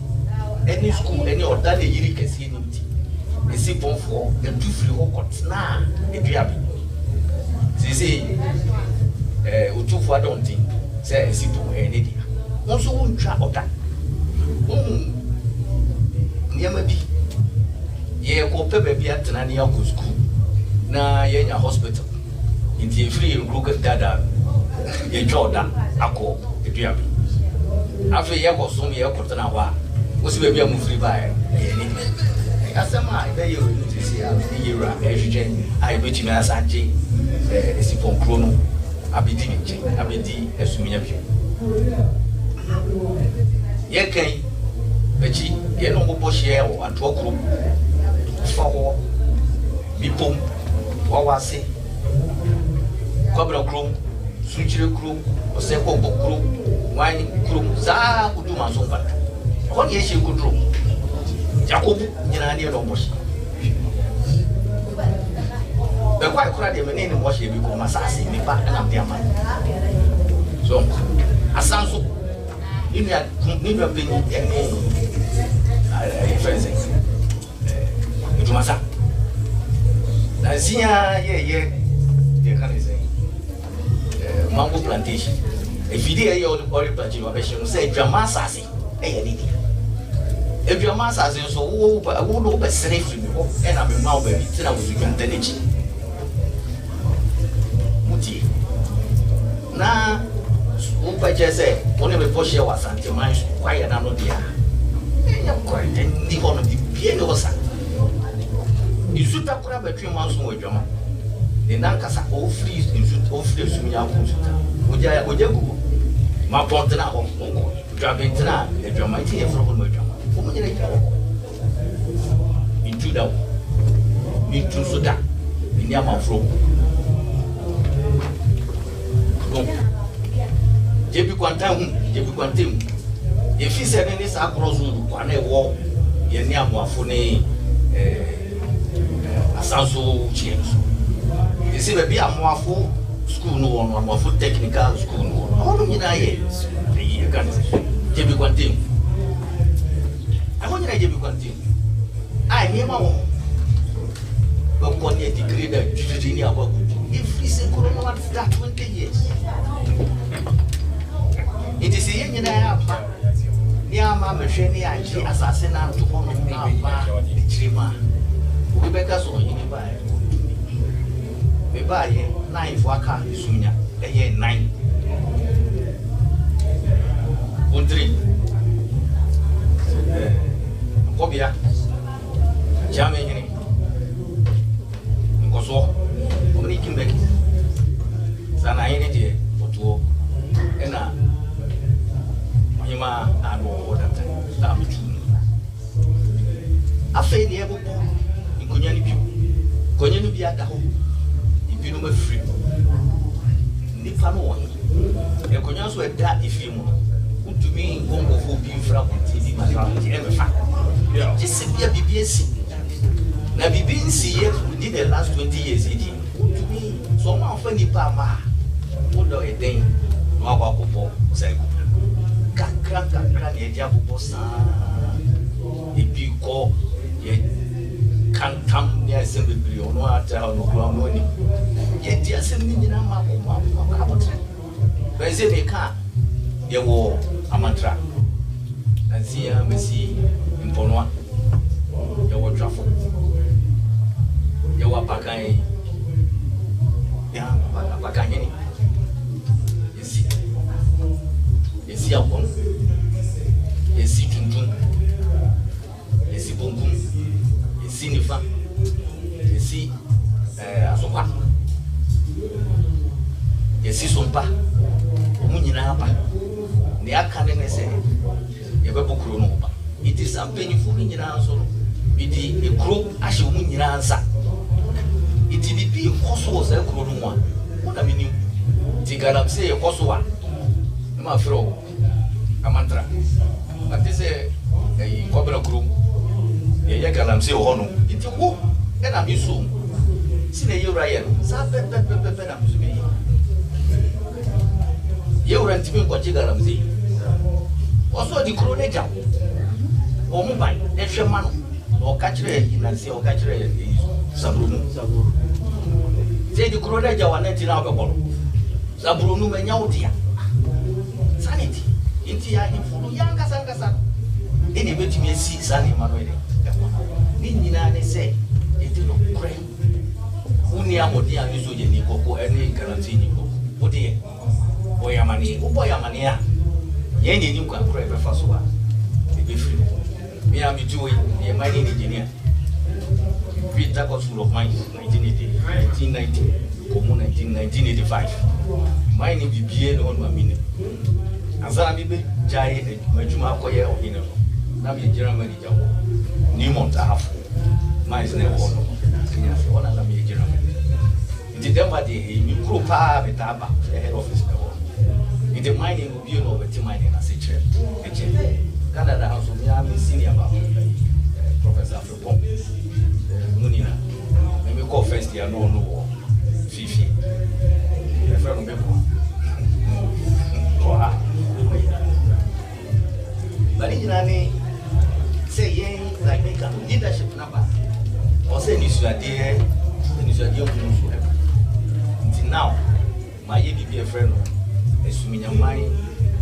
any school any order the yiri kesi ni ti esipon for the two free hokot na adua sisi utufu adonti say esipon eni dia wonso wontwa oda nyama bi ye ko pepe bi atena ne yakɔ school na ye nya hospital inti free group dada ye joda akɔ edua bi afi ye ko som ye ko tena wa osi be bia mu free buy ye ni asema be ye ru tisi ya ye ra ehwehwe ai be timi asanje esipon krono abidi nche abidi Essumegya bi ye kan bechi ye no bo hye o ato kro fawo bipom wawase kobra krom sunchire krom ose ko bokro wani krom za kuduma so pat ko ye shi kudro jakob nyina ne no boshi be kwa kura de menene boshi bi ko masasi ni pa na de ama so asanso ni no beni ai friends Masa na sinya ye can say mango plantation if you dey your oil plantation wa be say dwama asase e ni dia e dwama asase so wo no be sere free me ho e na me ma wo be bi tina wo dwa ntanechi muti na wo pa je say woni me po share wa Asanteman kwa ya na no dia e ya kwa ni ho no bi bie no sa Isuta kura betwe manso wadwama ne nankasa o free Essumegya konsuta oja gugu ma pontena ho ngo dwabentena edwama ti e fro ho wadwama o mo nyina jawo intuda intu soda ni ama fro bon jebi kwantam e fi se ne sa krozo kwa na e wo ye ni amoafo ne asanso chienso isi be bia amoafo school no one amoafo technical school no ono nyina ye kan jebi kwantam nyina jebi kwantam ai ni ma wo ko ni degree da jiji ni abaku if is corona what that 20 years it is ye nyina ya pa Nia Mamma Shani, I see assassin to one of the Chima. We better so in the buy. We buy 9 for a car, Sunya, a year 9. 1 3. Kobia, Gyamfi, Nkoso, Omni Kimbeki, Sana Energy, Otuo, Ena, Mahima, and all that time. I feel the able in Konyani be at the home. If you know free, Nipano, the Konyans were that if you to me, one of being from TV, my just severe BBS. Now, BBC within the last 20 years, to me, someone funny Pama, put a thing, Mabako, say, Kakran, Yabubosa, if you call, can't come near assembly or no hotel, no ground money. Yet, the assembly in a map of but is it a car? There were a mantra. And see, Messi in Ponoa. There were Twafohene. There were Pakai. Yeah, Pakai. You see a one. You see Tuntun. You see Bungun. You see Nifa. You see Asopa. You see Sompa. Munyinapa. The academy say, it is a painful in your answer. It is a crow, as you win your answer. It will be a cost was a crow one. What I mean, Tigaram say a cost one. My fro, a mantra. But this is a cobra crew. The Yakalam say, oh, no, it's a whoop, and I'm soon. See the Uriah, you rent me what you got. Also, the Coronator or mobile, a shaman or catcher in a sea or catcher is Sabrunu. Say the Coronator one net in our ball. Sabrunu and Yautia. Sanity, India in full young Casangasa. Any bit me see Sunny Manuel. Nina say, it did not pray. Unia Modia is to Nico and Garantini. What dear? Boyamania, Yenny, you can pray for first one. Be free. Me, I'm doing a mining engineer. Read that was full of mine, 1990, 1985. Mining BBA on my minute. As I be giant, Majuma Koya or Hino. Now be Germany, Newmont half. Mine's never one. One of them Germany. In the Demba, you grow pa with Taba, the head office. In the mining will be over to mining as a chair. Canada House of Miami senior Professor Afropom, Munina. When we call first year, no, Fifi. The friend of Bɛkumhene. But in Nani, say, yea, like make a leadership number. Or say, you are there, and you are there. Until now, my ABB friend. Essumegya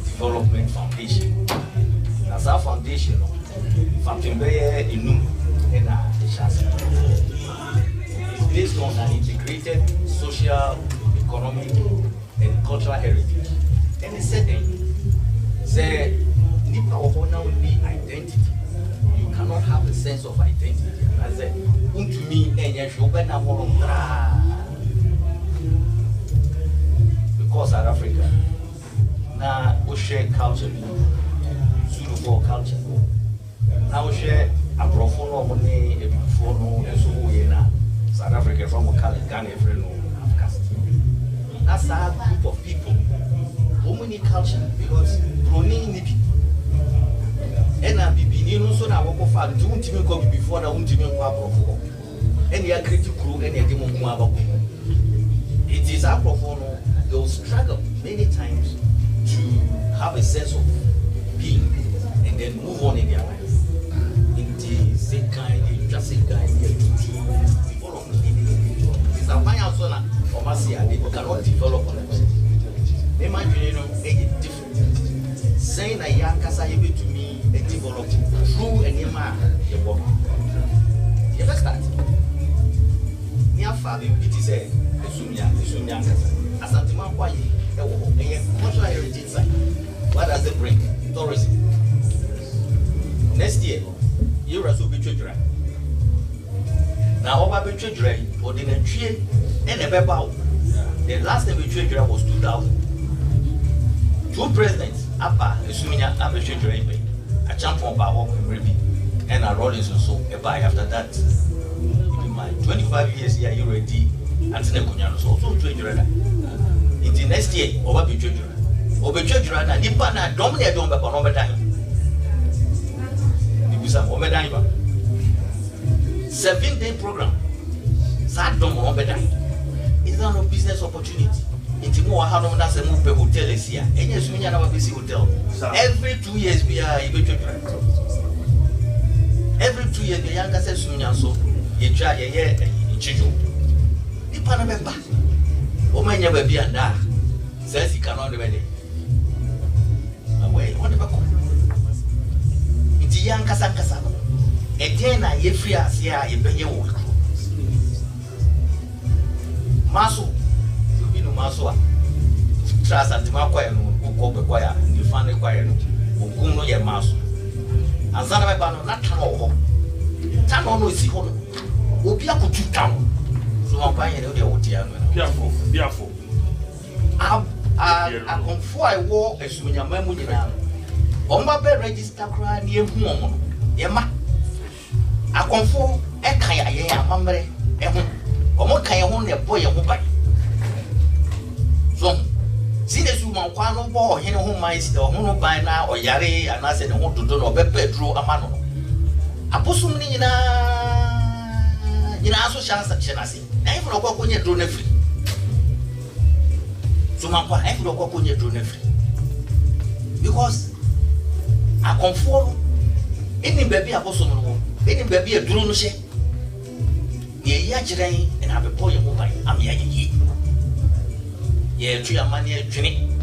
Development Foundation. That's our foundation. Fatimbe Inum and it's based on an integrated social, economic, and cultural heritage. And it's said that Nipa Ohona will be identity. You cannot have a sense of identity. I said, to me, because South Africa. Now we share culture, Zulu culture. Now we share a profound money, a before no, and so we na South Africa from Ghana, friend of caste. That's our group of people. How many culture? Because Bruni nipi. Ena bibi ni no so na wako fa nti untimi ko before na untimi ko aprofo. Eni ya critical eni ya demo ko abako. It is our profound. They will struggle many times to have a sense of being and then move on in their life. In the same kind, just a kind, all of them. It's a fine outside or Masia, they cannot develop on themselves. They might be, it's different. Saying a young Kasa to me, Fabi, it is a Essumegya Asanteman Kwaye, a cultural heritage site. What does it bring? Tourism. Next year, you will be treasurer. Now, over the treasurer, Ɔdeneho, and a Bebao. The last time we treasurer was 2000. 2 presidents, Abba, Essumegya, Abba treasurer, a champion by Hawk and a Rollins and so a buy after that. In my 25 years here, you ready. Anthony Kunyano, so treasurer. In the next year, over the treasurer. Over treasurer, and Nipana dominate on the Bonomedan. It was a Bomedan 7-day program. Sadom Bomedan. It's not a business opportunity. It's more how long does a move per hotel is here. And yes, we never busy hotel. Every 2 years, we are able to drive. Every 2 years, the younger says, so you try a year in Chijo. The Panameba. Woman never be and that says he cannot do it. Away, whatever. It's a young Casacasa. A tenor, ye free as here, a penny work. Maso, you know, Maso. Trust at the Maquia, who go the choir, and you find the choir, who go no your maso. And Zanabano, not Tano. Tano is the whole. Obia could you town. So I'm buying the Otiano. Biafo. I conform I war as soon as my money now. On my bed register cry near home. Yama. I conform a kaya, mamma, or more kaya only a boy a mobile. So, see the woman, one boy, you know, whom I still won't buy now or Yare, and I said, I want to do no better, drew a man. I put some in a chance that I see. I will go when you do free. So, my wife will go when you do free. Because I conform any baby a bosom, any baby a drone share. Ye yajirai and have a boy mobile. I'm ye. Ye tree a money training.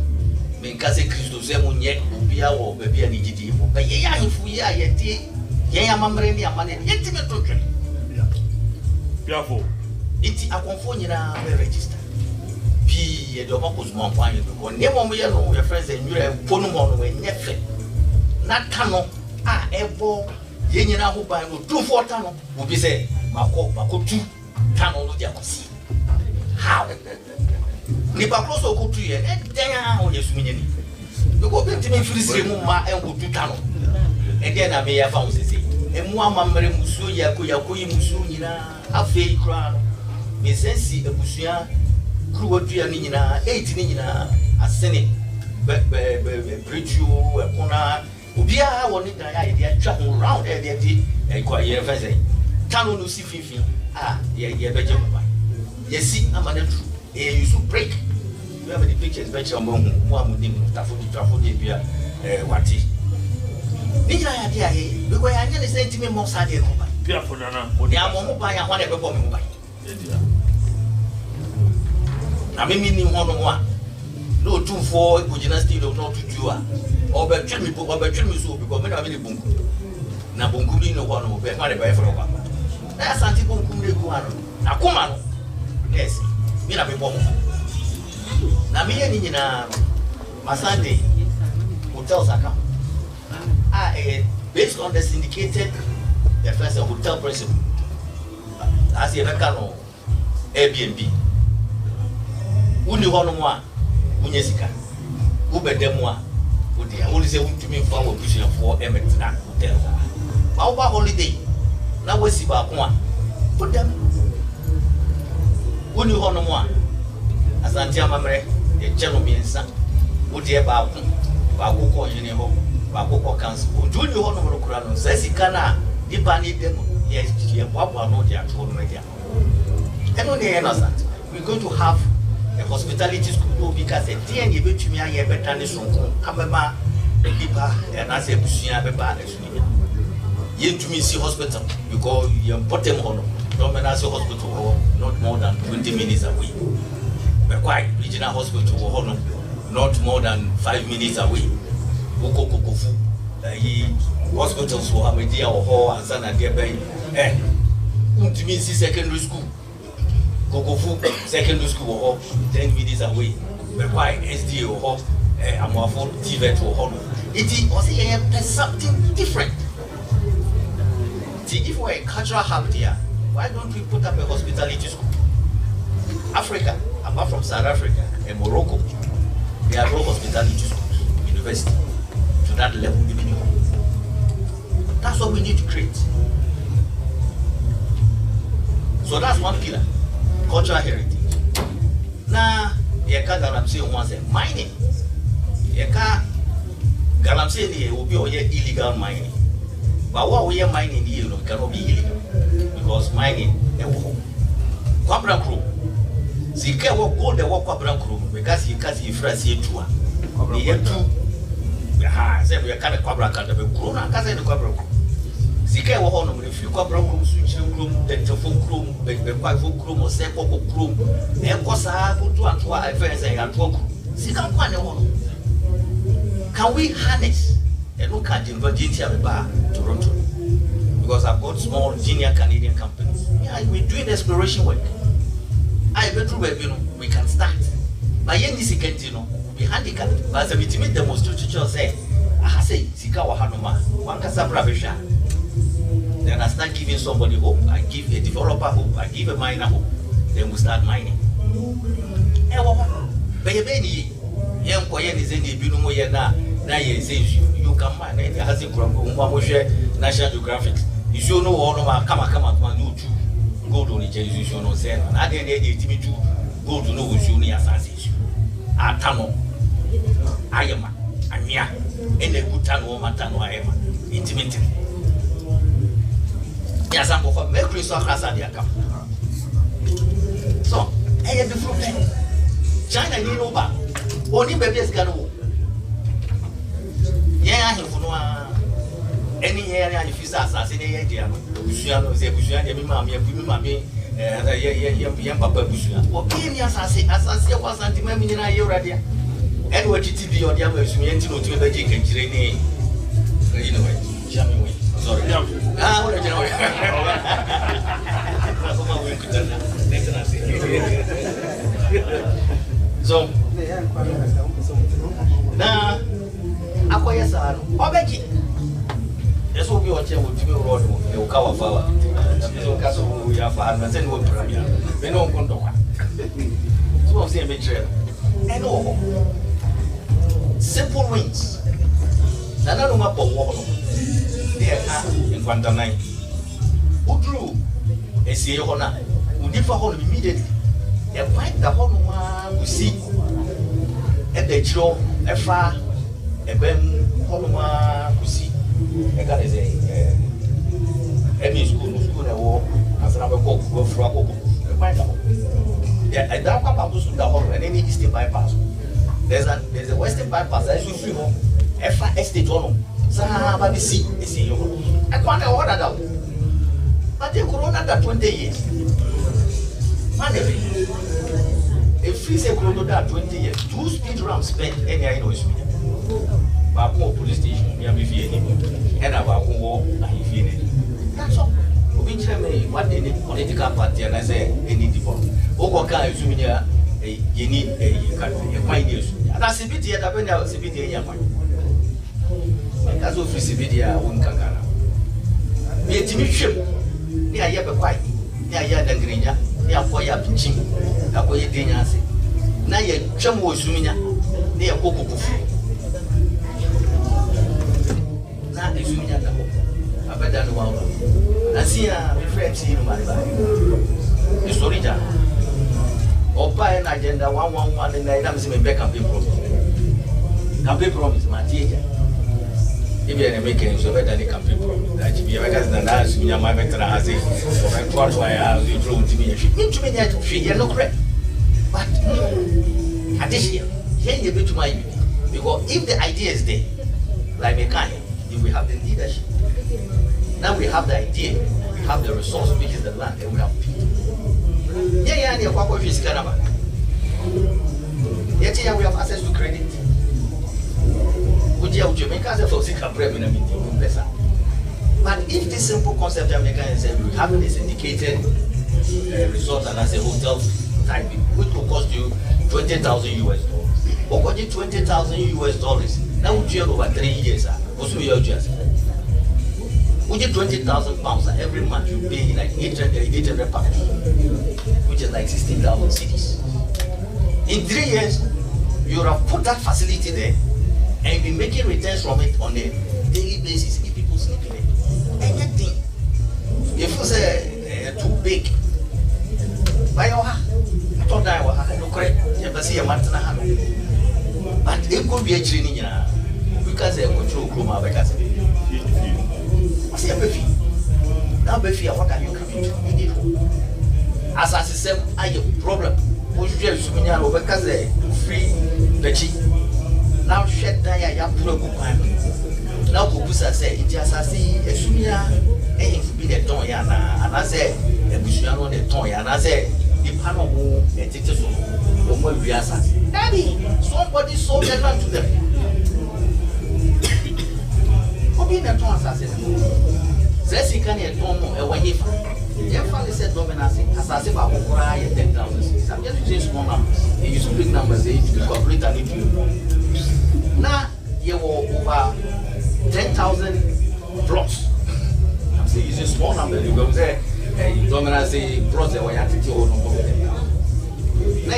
Because a Christo Zemun yet will be our baby and EGD. But ye are if we are yet, ye are mamma and money, yet to train. It's a conformina register. P. a Domocos Montpine, or never me alone, your friends and you have Ponumon when Netflix. Not Cano, Ebo, Yenina who buy 2-4 Tano, will be say, Mako, 2 Tano, Jamasi. How? Nipacloso go to you, and then on your swinging. You go back to me free Mumma and go to Tano. Again, I may have found the same. And Muamma Musu Yakuya Musunina, a fake crown. Miss Sensi, a Busia, Kruotia Nina, 8 Nina, a Senate, Bridge, a Pona, Ubia, one in the idea, travel round every day, and quiet pheasant. Tano Lucy Fifi, yeah, better. Yes, see, I'm a true. You should break. You have the pictures, better among one with him, Twafohene, Wati. Nina, dear, because I nearly said to me, most I did. Piafonana, they are more by a one ever bomb by. I mean, 1 no 2-4, Kujina still not to do or betray me, so because I mean, Bunku. Now, Bunku, no one will be married by a frog. That's Antibunku, Nakumano. Yes, me na be bomb. Na me ni na Masande hotels account. Based on the syndicated the first hotel principle. As you know, Airbnb. Uni hono mwa unyesika. Ube demwa udi. Uli se untu mi mfa wabushia for emet na hotel. Ba holiday. Na wesi ba kwa. Put them. Uni hono mwa Asanteman mre ye chelo miensa. Udi e ba ku. Ba ku ko yene ho. Ba ku ko council. Uni hono mro kura no. Sesi kana dipa ni demo. Yes, what no dia to media. And on the innocent, we're going to have a hospitality school because at the end you bet me I better than so. Ameba people and I say Busia Beba you to me see hospital because you bottom on Dominance hospital not more than 20 minutes away. But quite regional hospital not more than 5 minutes away. Kofu hospitals for Hamedia or Ho and Sana Debe. To me, see secondary school. Kokofu secondary school 10 minutes away. Require SDA or Amwafo TVET or it was something different. See, if we're a cultural hub here, why don't we put up a hospitality school? Africa, apart from South Africa and Morocco, there are no hospitality schools, university, to that level. That's what we need to create. So that's one pillar, cultural heritage. Now, you can't Galamsey once mining. You can't Galamsey will be illegal mining. But what we are mining here cannot be illegal because mining Kwabra crew. Sika walk gold the walk Kwabra crew because he can't see fresh here too. He have to. Say we can't Kwabra can't be crew. Now can't say the Kwabra crew. Sika walk on the few Kwabra crew, switch room, the telephone crew, the wife crew, or say Coco crew. And Cosa put to a friends and talk. Sika one. Can we harness? And look at the Virginia Toronto, because I've got small junior Canadian companies. Yeah, we're doing exploration work. I bet we can start. By any second, we handicapped. But as we meet the most teachers say, I say, Sikawa Hanuma, one Casabravisha. Then I start giving somebody hope. I give a developer hope. I give a miner hope. Then we start mining. Baby, young Koyan is in the Binumoyana. Now you say you can mine it has a National Geographic. You should know all of our come on you to go to the Jesuit no say and I didn't need to go to know who's only assassination. Atano Ayama Anya and the Butano Matano Ayama intimately. Yes, I'm for Mercury so class at the account. So I have the problem. China need over. Only babies can go. Yeah, any area if you assassinate the idea, Bushiano, Mammy, young Papa Bushia. What came here as I was anti-mammy in a year already. And what it be on the other to the Jake and Jirene. Anyway, Jammy, sorry. So, now. Akoya sano obeji eso bi oche wo timi road e o kawa fawa so kaso ya fa na sen wo premier be no kondo kwa so of say be trade e no simple wins na no ma bo wo no there in kwanta nine udru esi ho na udifa ho no immediately e find the ho no ma kusi e de chiro e fa Ebem Holoma Kusi, a guy is any school that walk as another walk for a find out. Yeah, I don't come up to the hall and any eastern bypass. There's a western bypass, as you see home, F estate on Sahaba see, I can't order that. But they corona that 20 years. Money. If we say corona that 20 years, 2 speed ramps spent any I know is Baku police station, we have and about war, that's all. We what any political party and I say any development. Oka is you need a fine news. And that's a bit yet, I've been out a bit here. That's what free won't Kangana. Be a timid ship near Yabba, near Yada Grina, near Foya Pinching, Akoya Dinasi. Now you're Chamu Sumina, near Coco. Now the Sumina, I bet that one. I see a friend in my life. The story down. Or buy an agenda 111 and I'm saying back campaign promise. Campaign promise, my teacher. If you're making so better than campaign promise, that you be a than us, you are my better as if I thought why I was drawn to me. To me, that you're not correct. But addition, here you go to my because if the idea is there, like mechanic, if we have the leadership, now we have the idea, we have the resource, which is the land, and we have people. Yeah, what is Canada? Yet here we have access to credit. Would you make us a physical revenue meeting? But if this simple concept of mechanism, we have this indicated resort and as a hotel type, which will cost you $20,000 US. What cost you $20,000 US? Now would you over 3 years? Also, you just would you £20,000 every month? You pay like 800 pounds, which is like 16,000 cedis. In 3 years, you would have put that facility there and be making returns from it on a daily basis if people sleep in it. Anything. If you say too big, buy your house. I thought I was no correct. You see a month and a half. But it could be a training because they control Kroma because I say a baby. Now, baby, what are you coming to? You need home. As I said, I have a problem. Because they free the cheap. Now, shed die, I have put a good time. Now, Kubusa say, it just as Essumegya, and be the Toyana, and I say, a Bushiano, the Toy, and I say, the panel who a teacher so, we are Daddy, somebody sold the land to them. Who be the Toy assassin? Says he can't get Tomo, a wife. Gyamfi said dominance, as I say, about 10,000. I'm just using small numbers. You use big numbers, they calculate and if you. Now, you were over 10,000 plots. I'm saying using small numbers. You go there, dominance plots, they were at it. Now,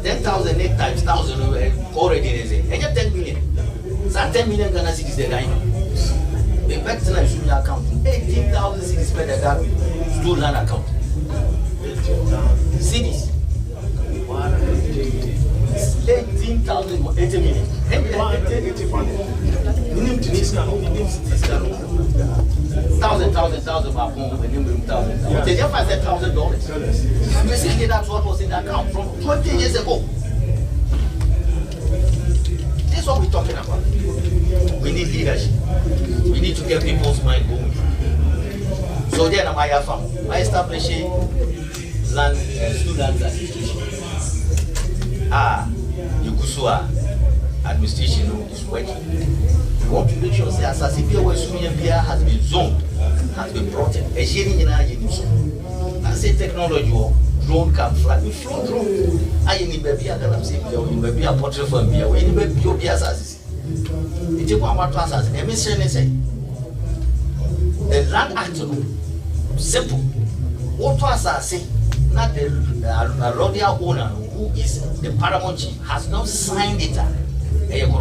10,000, 8 times 1,000 already is it. And you're 10 million. So 10 million Ghana cedis there, I know. The back to Essumegya account, 18,000 cedis per that school land account. Cedis. 18,000, 80 million. 1,000 back home, and then $1,000. They just $1,000. Basically, that's what was in the account from 20 years ago. This is what we're talking about. We need leadership. We need to get people's mind going. So then I establishing land students association. Yukusua administration is working. We want to make sure that Essumegya has been zoned, has been protected. I say technology or drone can fly. We fly drone. I need baby a baby a portrait for me. We need baby your assassin. It's one more assassin. The land act simple. What was I say? Not the royal owner who is the paramount chief has not signed it. I'm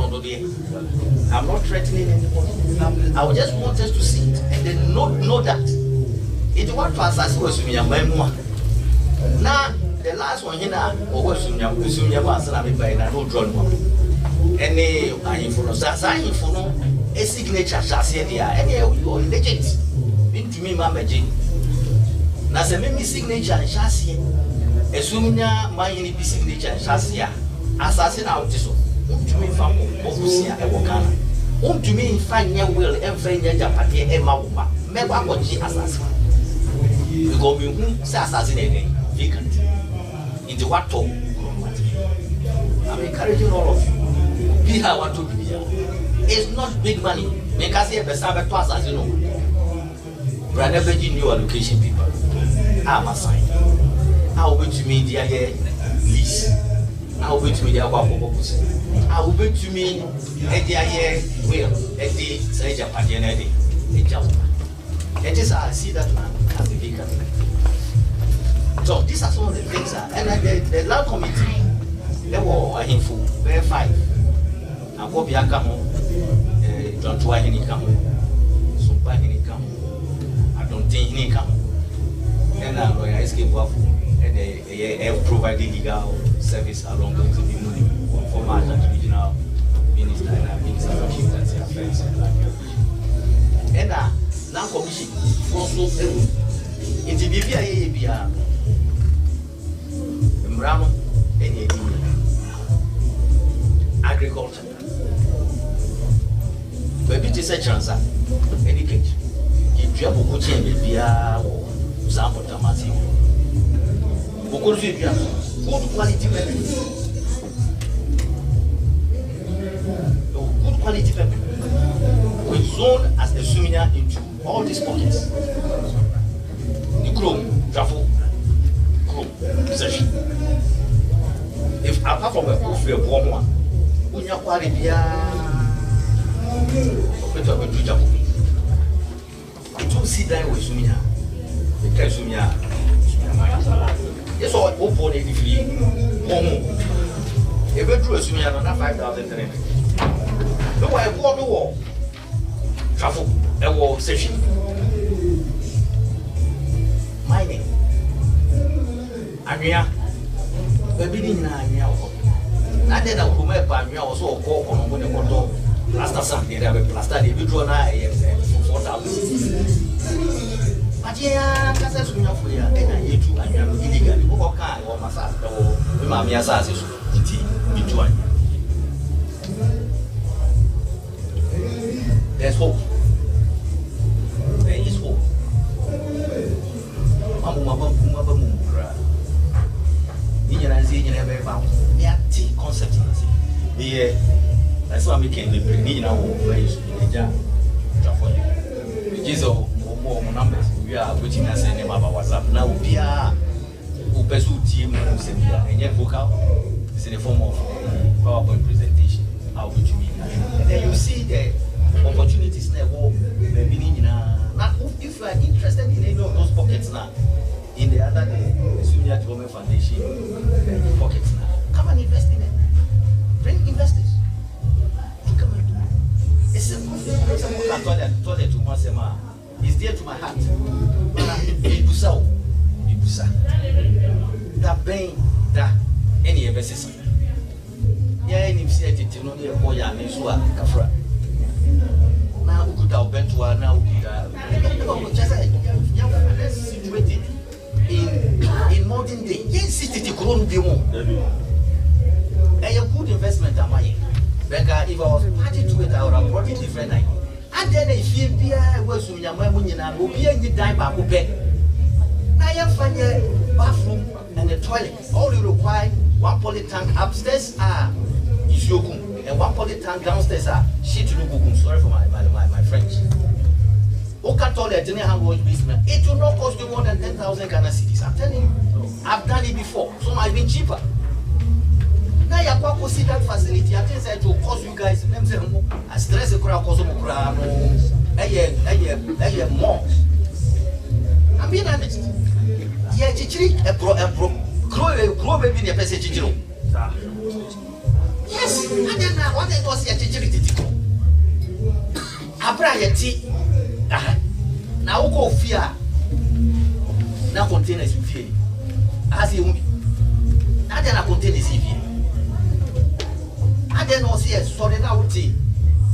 not threatening anybody. I just want us to see it and then know that it was Essumegya. Now the last one here now was Essumegya by no drone one. Any info a signature shall say there any legend into me magic. Now say me signature and shall see Essumegya my signature and shall see assassin out this one. To me from Obusia e Ghana. To me find your will and find your Japati and Mawuma. Never what she assassin. You go me who assassinated vacant. Into what talk? I'm encouraging all of you. Be how I want to be here. It's not big money. Make us here beside twice as you know. But never new allocation people. I'm assigned. How will to me the lease? How will to me the I will bet to me at the will at the Sage of Padianadi. It is I see that man as a big. So these are some of the things and the land committee there were a handful, very 5. And Kofi Akamo, Twafohene come, Sumpa come. I don't think he come. Then I escape off and they provided legal service along with the money. Former regional minister and minister of Chieftaincy Affairs and now commission also in the BBIA Mramo and agriculture. But it is a chance any cage. If you have a good example, Tamasi, good quality pepper. Good quality pepper. We zone as Essumegya into all these pockets. The Chrome, Twafohene, wari bia opeto abedu jabu to see that we Essumegya the Essumegya yes so opo dey free momo e be do Essumegya na 5,300 no why go no wo trafo e wo session mining anwea baby ni na anwea wo na de na kuma e pa anwea wo so ko ko no ne kodo plaster sa de be plaster de bi draw na e 4,000 Adia kasa Essumegya fo ya e na yetu anwea no illegal ko ka wo masa wo be ma me asa so titi bi tu anwea there's hope. There is hope. Concept. That's why we can bring our Essumegya. These are more numbers. We are waiting to send them about WhatsApp. Now we are pursue team and yet vocal is in the form of PowerPoint presentation. How would you mean? And then you see the opportunities there. Now, if you are interested in any of those pockets now, in the other Essumegya Development Foundation pockets now, come and invest in it. Bring investors to come and do it. It's a toilet to Masema. It's dear to my heart. Ibusa. That brain, that any investors. Yeah, any city to know the boy and Isua Kafra. Now we could have been to our now situated in modern day. Yes, city to grow be more. A good investment am I. Because if I was party to it, I would have brought it different night. And then if you be a was in your money and will be a good time back up. Now you find a bathroom and a toilet. All you require 1 poly tank upstairs are Isyokum and 1 poly tank downstairs are Shitunukum. Sorry for my French. Oka toilet in a hand wash business. It will not cost you more than 10,000 Ghana cedis. I'm telling you. I've done it before. So I've been cheaper. Now you have to see that facility. I think it will cost you guys. I stress the crowd cost more. I'm being honest. Yeah, chichiri grow baby in a person chichiro. Yes, I don't know what it was. Chichiri titiko. Abra yeti. Now go fear. Now containers in fear. As you me. I don't know containers in fear. I don't know see a sorry now tea.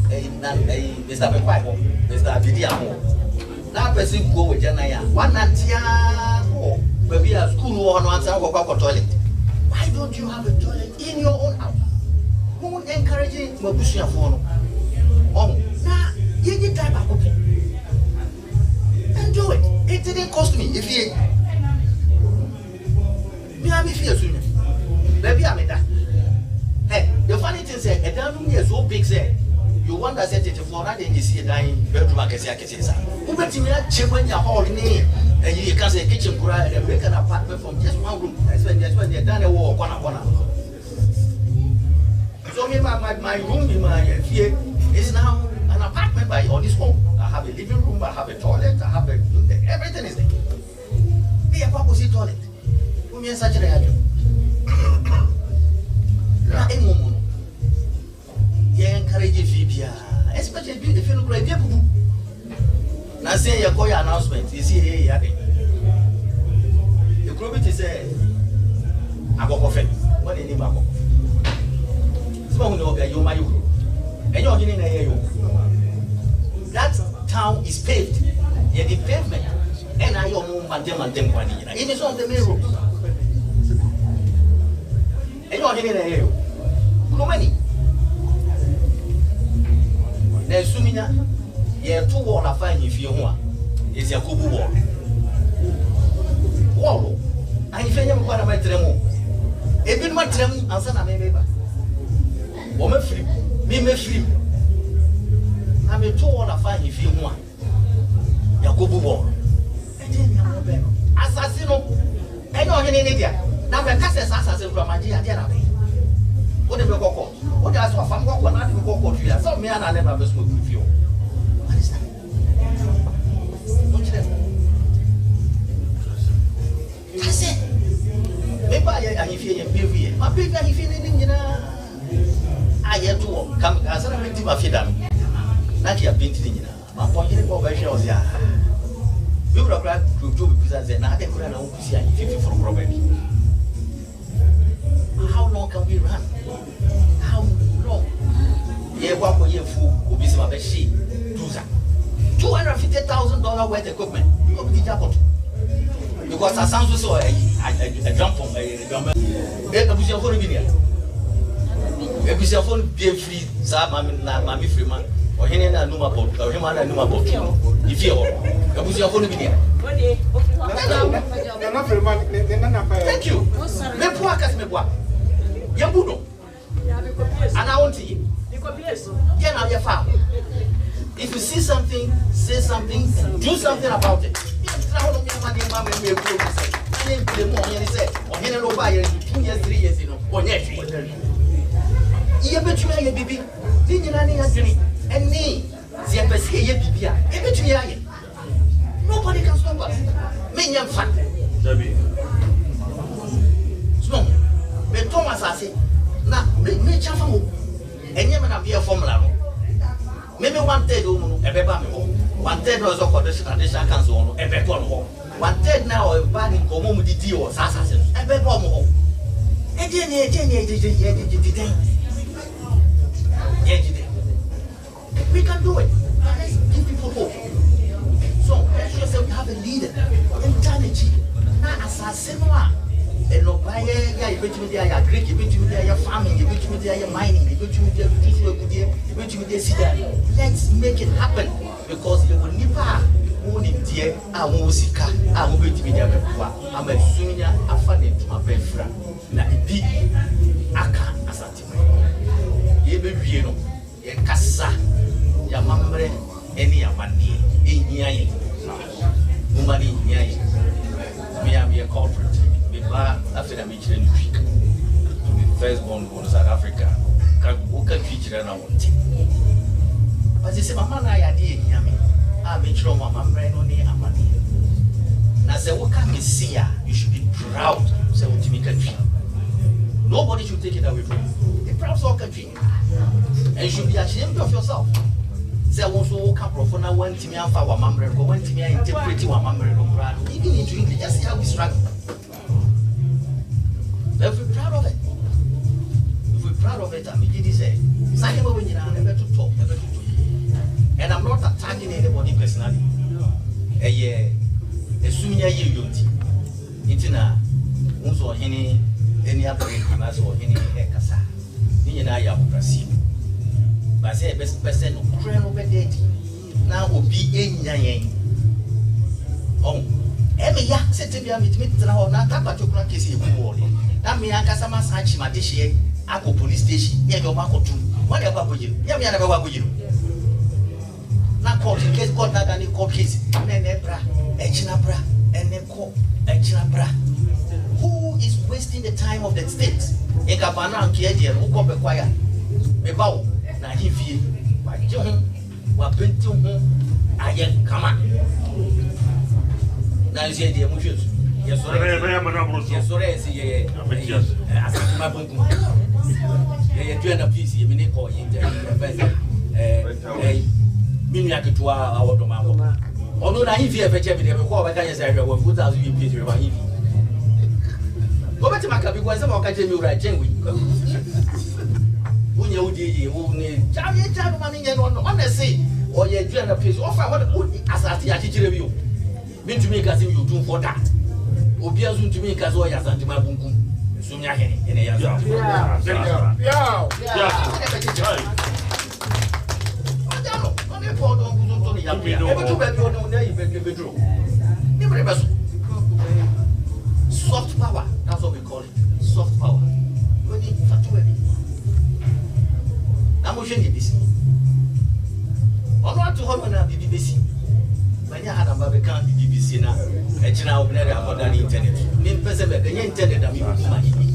Mr. Bekwaiko, Mr. Abidiamo. Now person go with Janaya. One natia or maybe a school or one toilet. Why don't you have a toilet in your own house? Who encouraging Mabushia phone? Oh, now you need time back. Do it. It didn't cost me. If you me have fear soon. Baby, I'm that. Hey, the funny thing is, a damn is so big, say you want to set it for that, and you see a dying bedroom. I can say, who bet me a chip when you're holding me, and you can say kitchen cry and make an apartment from just one room. That's when they're done a war corner. So, me, my room in my fear is now an apartment by all this home. I have a living room, I have a toilet, I have everything is there. Be a purpose toilet. Who means such a radio? Now, a moment. You encourage Fibia, especially if you look like people. Now, say you call your announcement, you see, hey, the group is a Coffee. What is the name of it? Someone know that you my and you're getting a that town is paved. Yeah, the pavement. And I don't know Mandem. It is on the main road. And you're getting a no money. There's Essumegya. Yeah, 2 wall are fine if you want. It's a Kubu wall. Wall. And if you have one of my tremo, if you want tremo, answer na me baby. Woman free, me free. I'm a 2 wall are fine if you want. Yakubu wall. Assassino. And you're in India. Now, the Casas assassin from Magia. What the court? What does a family walk on? I didn't go court. Some men I never been smoke with you. What is that? Don't you know? That's it. Maybe I feel baby. My baby, I feel in I had to come as a victim of Fidam. Not your painting. My point in the shows, yeah. We would have tried to do because then I didn't know see 50 for probably. How long can we run? How long? Yeah, what will you fool who be some sheep? $250,000 worth equipment. You will be jacked. Because I sound so a jump from a drummer. A bush of phone video. A bush of phone be free, Mammy Freeman, or Henry and Numa boat, or him and Numa boat. If you a bush of phone video. Thank you. Me poakas me boa. Yabuno. And I want to eat. Yeah, now you're foul. If you see something, say something, do something about it. Nobody can stop us. Me young fat. Small. But Thomas I say, now me chafa. And you may be a formula. Maybe 1/3 a baby. 1/3 was a traditional council, a baby. 1/3 now a bad in community or assassin, a baby. We can do it. Let's give people hope. So let's just say we have a leader, eternity. Now assassin. And no buyer, you bet me there, you Greek, you bet me there, your farming, you bet me there, your mining, you bet me there, you bet me there. Let's make it happen because you will never own it dear. I won't see car, I won't bet me there. I'm a senior, I found it to my best friend. Now, it be Aka Asanteman. You be you know, a cassa, your mamma, any of money in Yay. Money in Yay. Me, I'm a corporate. After the meeting in week, firstborn was South Africa. Who can feature and I want it? But they say, Mamma, I did hear me. I've been thrown my mamma on the money. And I said, what can you see? You should be proud. Say, what you country. Nobody should take it away from you. A proud soul country. And you should be ashamed of yourself. Say, I want to walk up for now. One to me and for one mamma, go one to me and interpret one mamma. Even into English, just see how we struggle. If we're proud of it, I mean, say, never to talk, never to talk. And I'm not attacking anybody personally. Essumegya unity. Intina, also any other class or any Kasa. Nina Brazil. But I say, best person of crown over dead. Now will be any. Oh, every yak said to be a meet now, not about your clock is in that me and Casama Sanchi Madishi, Ako police station, Yago Marco 2. Whatever with you, Yamia never with you. Now, court case, court not any court case, and then Ebra, Echinabra, and then court, Echinabra. Who is wasting the time of the state? Ekabana and Kiadia, who come acquire. Mebao, Nahifi, Wajon, Wapintum, Ayen, come on. Now you say the emotions. Yes, sorry. Yes, sorry. Yes, my book. You do a piece. You mean call you? Miniac to our domain. Although I hear a check with them, I can't say I will put out you pay to my heavy. Go back to my cabin because I'm not catching you right. When you did, who need Jamie money on the sea, or you do a piece of what as I teach you. Mean to make as if you do for that. Obiazu to me kazo ya Asanteman bunkum sumya hene ene ya za yeah adalo on e for don kuzo to ni ya e to be on na e be draw ni bre beso soft power, that's what we call it, soft power. When you fatu ebi na mo hwe ni bisi ono ato ho na bibi bisi manya hada ba be kan bibi bisi na e kina obinere akoda ni internet ni pese be kenye internet da mi kuma hibi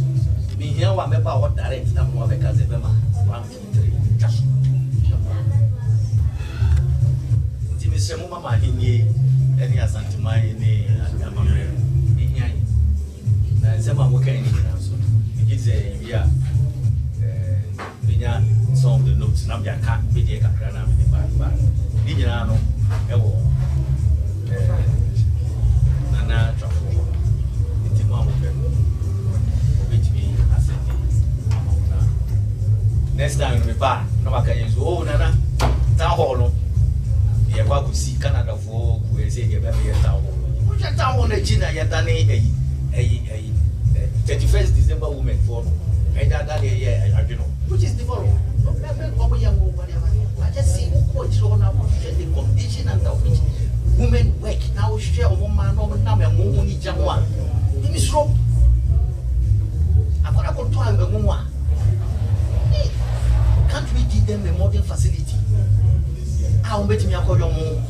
me here wa meba what direct na mo be kaze be ma 1 2 3 just ti me se mo mama hini any Asanteman ni amamre ni hian na se ma mo kan ni na so me say bia binya some of the notes na bia ka be dey kakra na me ba ni nyina no e wo nana Twafohene nti mo mo be obetimi asete amona next time me ba na maka yen so oh nana town hall no ye kwa ku si Canada fo ku e say ye be ye town hall mo ja town hall na china ye dane eyi 31st December women for no e da da ye adweno which is developed no be ko ya mo ba I just see who show na the condition and which women work now share o man no na me mo ni jamwa ni sro akora ko to ambe mo a can't we give them a modern facility how bet me akoyo mo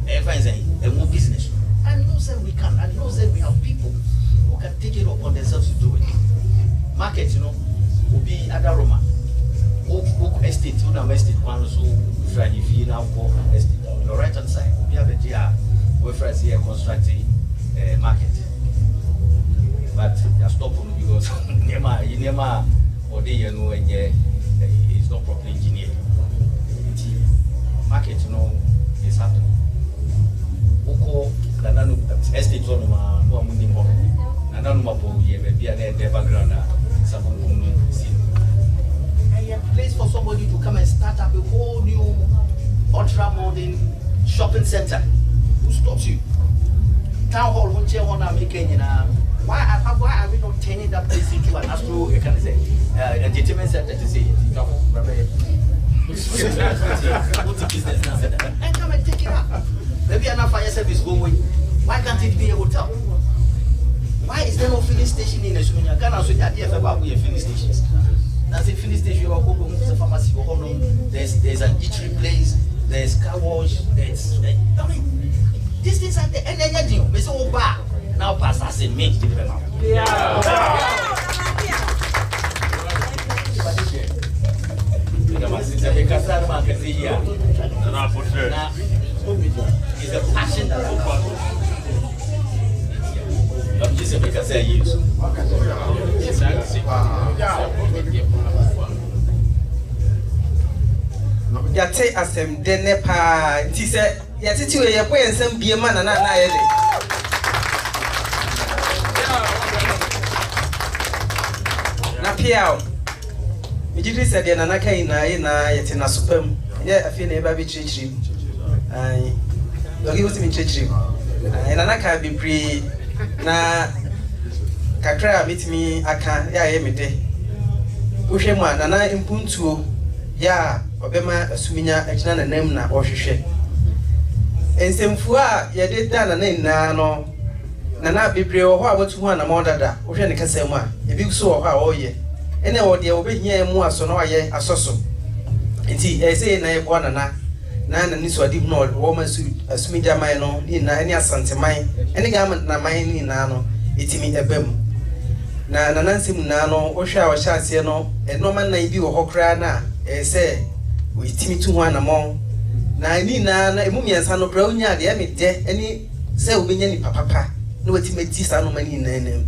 a more business and no say we can and no say we have people who can take it upon themselves to do it market you know obi adaroma Oak estate, una estate, one so Franny Fina or estate on the right hand side. We have a GR where friends here constructing market. But you stop because Nema or they you know and it's not properly engineered. Market, you know, is happening. Oko, Nananu estate on no mundi more. Nananu Mapo, ye be an background. A place for somebody to come and start up a whole new ultra modern shopping center. Who stops you? Town hall won't chair one making why are we not turning that place into an astro can say entertainment center to say business and come and take it up. Maybe an fire service going. Why can't it be a hotel? Why is there no filling station in Essumegya? Ghana so that there about we filling stations. That's a filling station or go to the pharmacy or home. There's an eatery place, there's car wash, there's I mean these things are the energy. We say bar now pass as a mate to them. It's a passion that I'm just because I use. Yate asem dene pa nti se yate ti we ye po ensem bie ma na ye de na piao mijiri se de na kai na ye na yate na supam ye afi na e ba bi chirichiri ai dogi wo si mi chirichiri ai na ka bi pri na kakra mitimi aka ya ye mede wohwe mu ana impuntuo ya obema Essumegya agina na nam na ohwehwe ensemfu a ye de da na nna no na bebre wo ho a watu ho na modada wohwe ne kasa mu a ebi so wo ho a woye ene wo de obehia mu aso na waye asoso enti say na ye bo na ni so adi no wo man Essumegya man no ni na ani Asanteman ene ga na man ni na no etimi ebam na nansem na no wohwe a wo hyase no eno man na bi wo ho kra na say we timi tu ho anamon na ni na emu miensa no bra onya de me de ani say obenya ni papa na watimi ti sa no mani na nam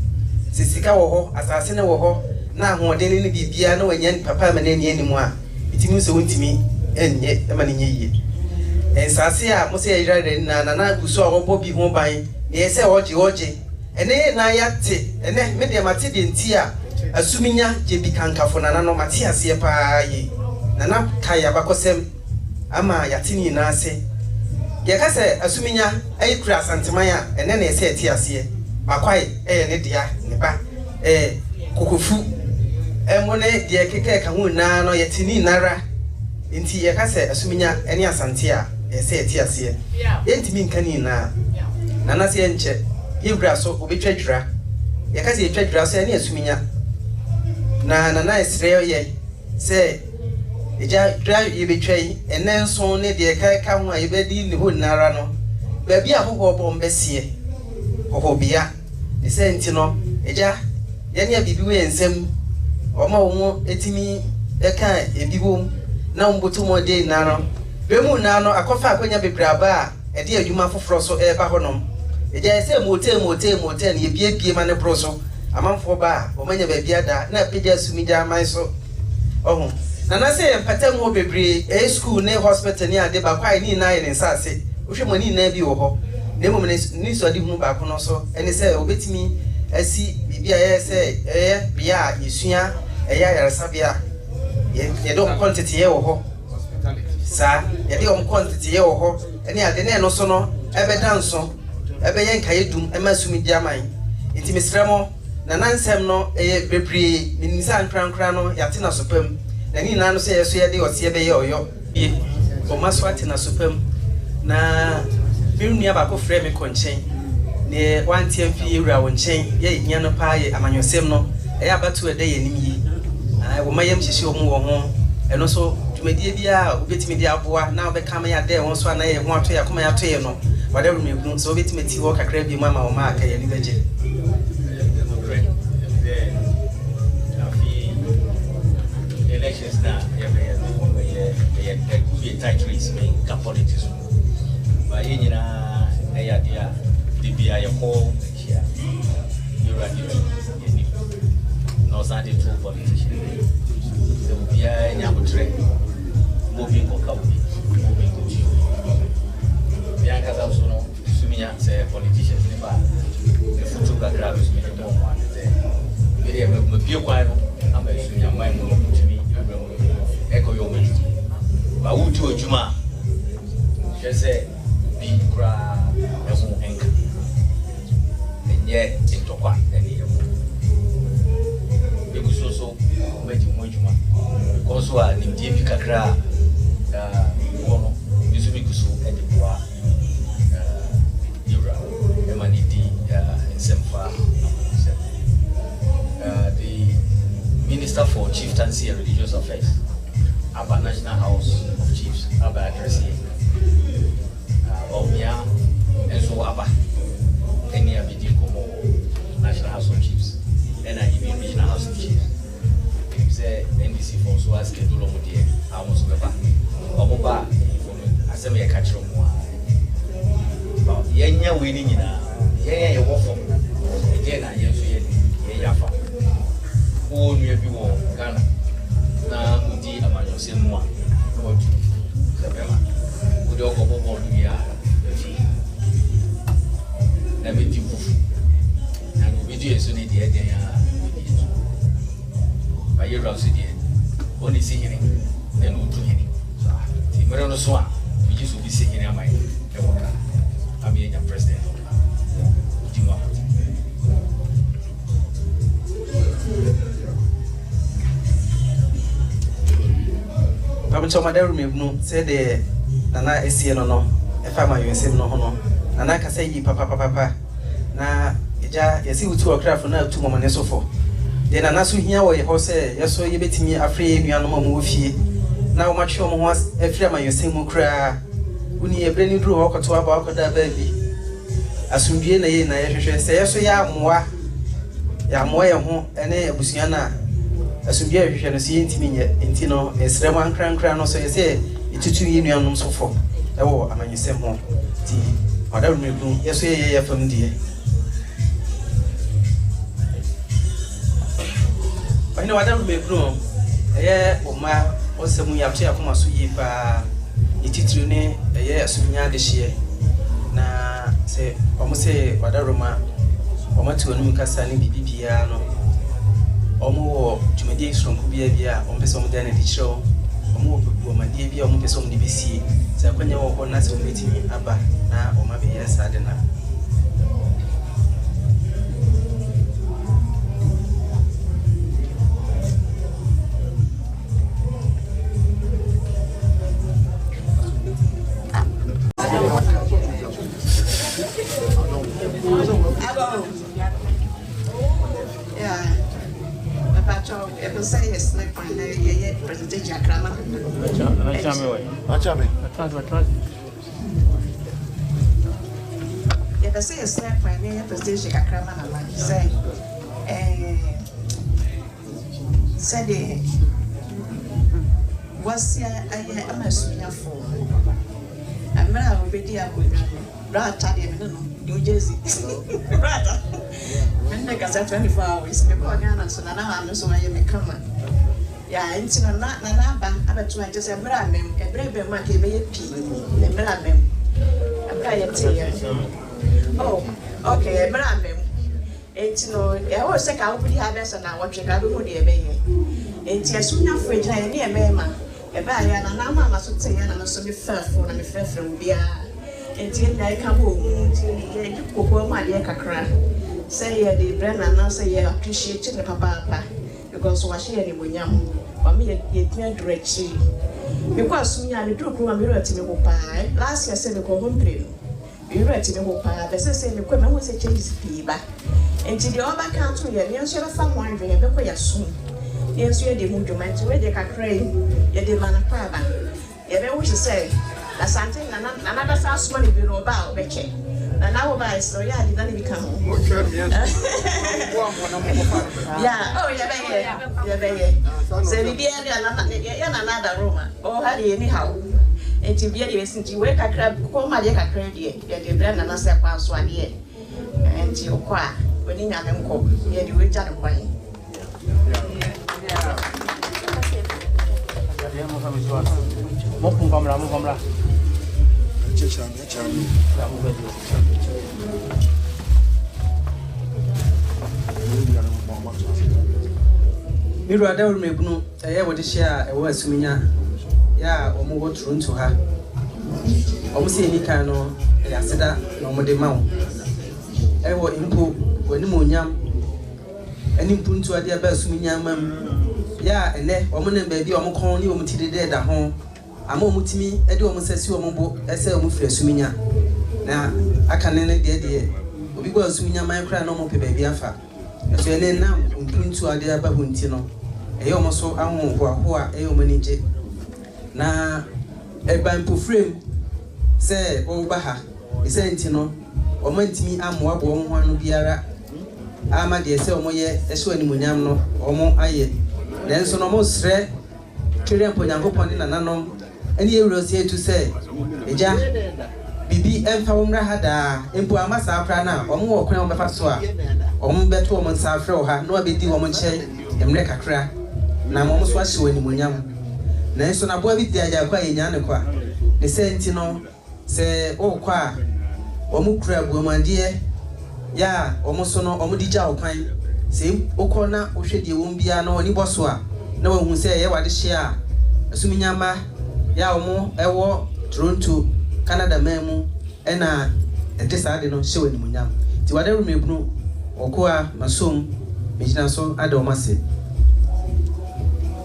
sisika wo ho asase ne wo ho na ahoden ni bibia na wanya ni papa ma na ni animu a etimi so wontimi enye e ma ni nyeye ensase a mo say yirare na guso a wo bi ho ban ne say oje ene na yate ene me de mate de nti a Essumegya je bi kankafo na no mate ase pa yi nana kaya bakosem ama yatini na ase ye ka se Essumegya ayi kura Asanteman a ene na ese eti ase bakwai ne dia ne ba kokofu mo ne de keke ka hu na no yatini nara nti ye ka se Essumegya ene Asante a ese eti ase yentimi nkani na nana se enche yewura so obetwadwira ye ka se yetwadwira so ene Essumegya na nana esre ye se eja drive ye betwai enenso ne de ka ho a ye bedi ne ho nara no ba bia ho bombesie ho bia ne se enti no eja ye ne bibi we ensem Oma wo etimi eka ebi wom na mboto mo de nano bemu nano akofa akonya bebraba a ede adwuma foforo so eba honom eje se motel ne ebie ma ne proso amanfo ba o manya ba bia da na pege Essumegya man so ohun na se empatam ho bebre school ne hospital ne ade ba kwai ni na ye ne nsase ohwe mo ni na bi wo ho ne mo ni so de hu ba ko no so ene se obetimi asi bibia ye se bia yesua eya yaresabia ye do quantity ye wo ho sa ye de quantity ye wo ho ene ade ne no so no ebe danso ebe ye nkaye dum ema Essumegya man enti mesremo na nansem no bebre minisa nkran no yate na sopam na ni na no se yeso ye de ose ebe ye oyo o maso ate na sopam na birunia ba ko frɛ me konchen ne wanti amfi ewura wo nchen ye nya no pa ye amanyosem no abatu ede ye nim yi wo mayam hihye omu wo ho eno so tumedie bia obetimi dia aboa na obeka ma ya de won so na ye ho ato ya koma ya to ye no wada ru mebu so obetimi ti wo kakra bi mu ama wo ma aka ye ni beje elections na ye be tight race me ka politics ba ye nyina ya dia dibia ye ko here you right here no side to politician so bia nyamutre moving ko kawi moving ko ji bia ka za so no Essumegya say politicians ni ba e futu ka grab Essumegya mo wan say bia me bia kwa no ama Essumegya mai mo tumi e ko yo me ba wuti ojuma je say bi kra e mo enka enye intokwa eni emu so meji mo juma because wa ni die bi kakra wono bisu bi kusu e de boa yura e mani di semfa the Minister for Chieftaincy and Religious Affairs Aba National House of Chiefs Aba addressing Omia enso Aba eni abidi komo National House of Chiefs and I even Regional House of Chiefs say NDC for so as schedule omo die awon so beba omo ba asem ye catch omo ba yenya we ni nyina ye wo fo e na ye so ye yafa o nu e bi wo Ghana na udi amanyosem mu a o du se bema o de okobo bo du ya na me di fufu na no video so ni de ya by your house idea. Only singing, then we'll do any. So, the Merano Swan, we just will be singing in my I'm a president. I'm so madam no said the Nana Essien no, if I'm a USM no, and I can say ye papa. Na, ya see what 2 o'clock for now 2 moments so for. Then anaso hia wo ye ho se yeso ye betimi afre nuanom mo fie na wo matwe mo ho afre ma yesen mu kra uni ebre ni duro ho koto aba akoda ba bi asundue na ye na ye hwehwe se yeso ya moa ye ho ene abusua na asundue hwehwe no se yentimi nye enti no esrem ankra no so ye se itutu yi nuanom so fo e wo amanyesem ho ti oda rumebu yeso ye fam die Why no other may grow? A ma or some ya chair from a sweep, a titrune, a year Essumegya this year. Na say, almost say, what a Roma, or what to a new Cassani piano, or more to my days from Kubia, on Pessom Danity show, or more to my dear on Pessom DBC. So when you are not so meeting me, Abba, now, or maybe yes, I don't know. If I say a snap, my name is President Kakrama, say, said was I'm a senior for. I'm not already a good rat. New Jersey. Rather, when they got 24 hours, the Ghana, so now I'm so I am a comer. Yeah, it's not Nanaba. I bet you I just a brand name, a brave man gave me a pea, a brand name. A brand. Oh, okay, a brand name. It's no, I was sick. I would have us and I watch a gaboo dear baby. It's a sooner for a near Mema. A buyer and a mamma should say, and I'm so be fair for and fair from beer. Until I come home, you cook my dear Kakra. Say, the brand and now say, you appreciate the papa because was here in William, or me, you can't direct she. Because me, I do grow a mirror to me pie. Last year, said the home plane. You read to me pie, the same equipment was a change fever. Until the other country, you should have found one drink a bit soon. Yes, you are the movement where they can crave, you demand a crab. You know what you say. Asante na another fast money bureau ba obeche na now buy so yeah did not become yeah oh yeah be say we be ya na another room oh how dey anyhow enti be dey sinti we kakra ko ma dey kakra dey ya dey brand na say kwa so ade enti okwa we ni nya nko ya dey we ja de kwan Mopumkamra. Miru ada urme bunu wode share ewo Essumegya ya omo wo Toronto ha omo se ni kan no ya seda na omo de mawo ewo impo wani monyam ani mpuntu ade aba Essumegya mam ya ene omo na ba bi omo kon ni omo tidede da ho ama omo timi ede omo sesi omo bo ese omo firi Essumegya na aka ne de obi go Essumegya man kra na omo pe ba bi afa eso ene na mpuntu ade aba ho nti no eyo omo so ahụ ho a eyo omo nije na eba mpofrem se o ba ha ese nti no omo ntimi amoa bo omo ho anu biara ama de ese omo ye eso animonyam no omo aye nenso no mo sre twere mponyankopon ni nananom eni ewuro se etu se eja bibi emfa womra hada empo amasa afra na omo wo kwan obefa so a omo beto omo nsa afra o ha no abedi omo nche emre kakra na omo so ahye animonyam nenso na bo abi di aja kwa yenya ne kwa ne se nti no se o kwa omo kura buamande ya omo so no omo dija okwan se okona ohwedie wombia na oni boso a na wahu se ye wade hye a Essumegya ma ya omo ewo Toronto Canada memu ena ede saade no hye wani munyam ti wade rumebunu okoa masom mejina so ada omase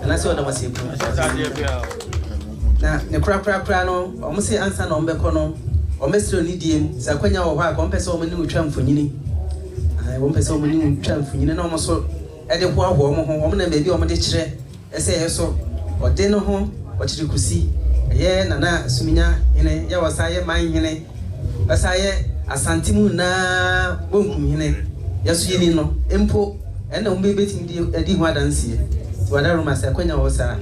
ana se oda mase ebu na ne kra no omo se ansa na ombeko no omesiro ni diem sa kwanya wo ha ko mpese omo ni utwa mfonyini wo mpese omo ni utwa mfonyini na omo so ede ho aho omo ho omo na bebi omo de kire ese yeso Ɔdeneho ɔkyirikusi ye nana Essumegya hene ya wasaye man hene wasaye Asanteman na Bɛkumhene yaso yini no empo ena umbe betim di adi ho adansie ti wada roma sa kwanya wo sa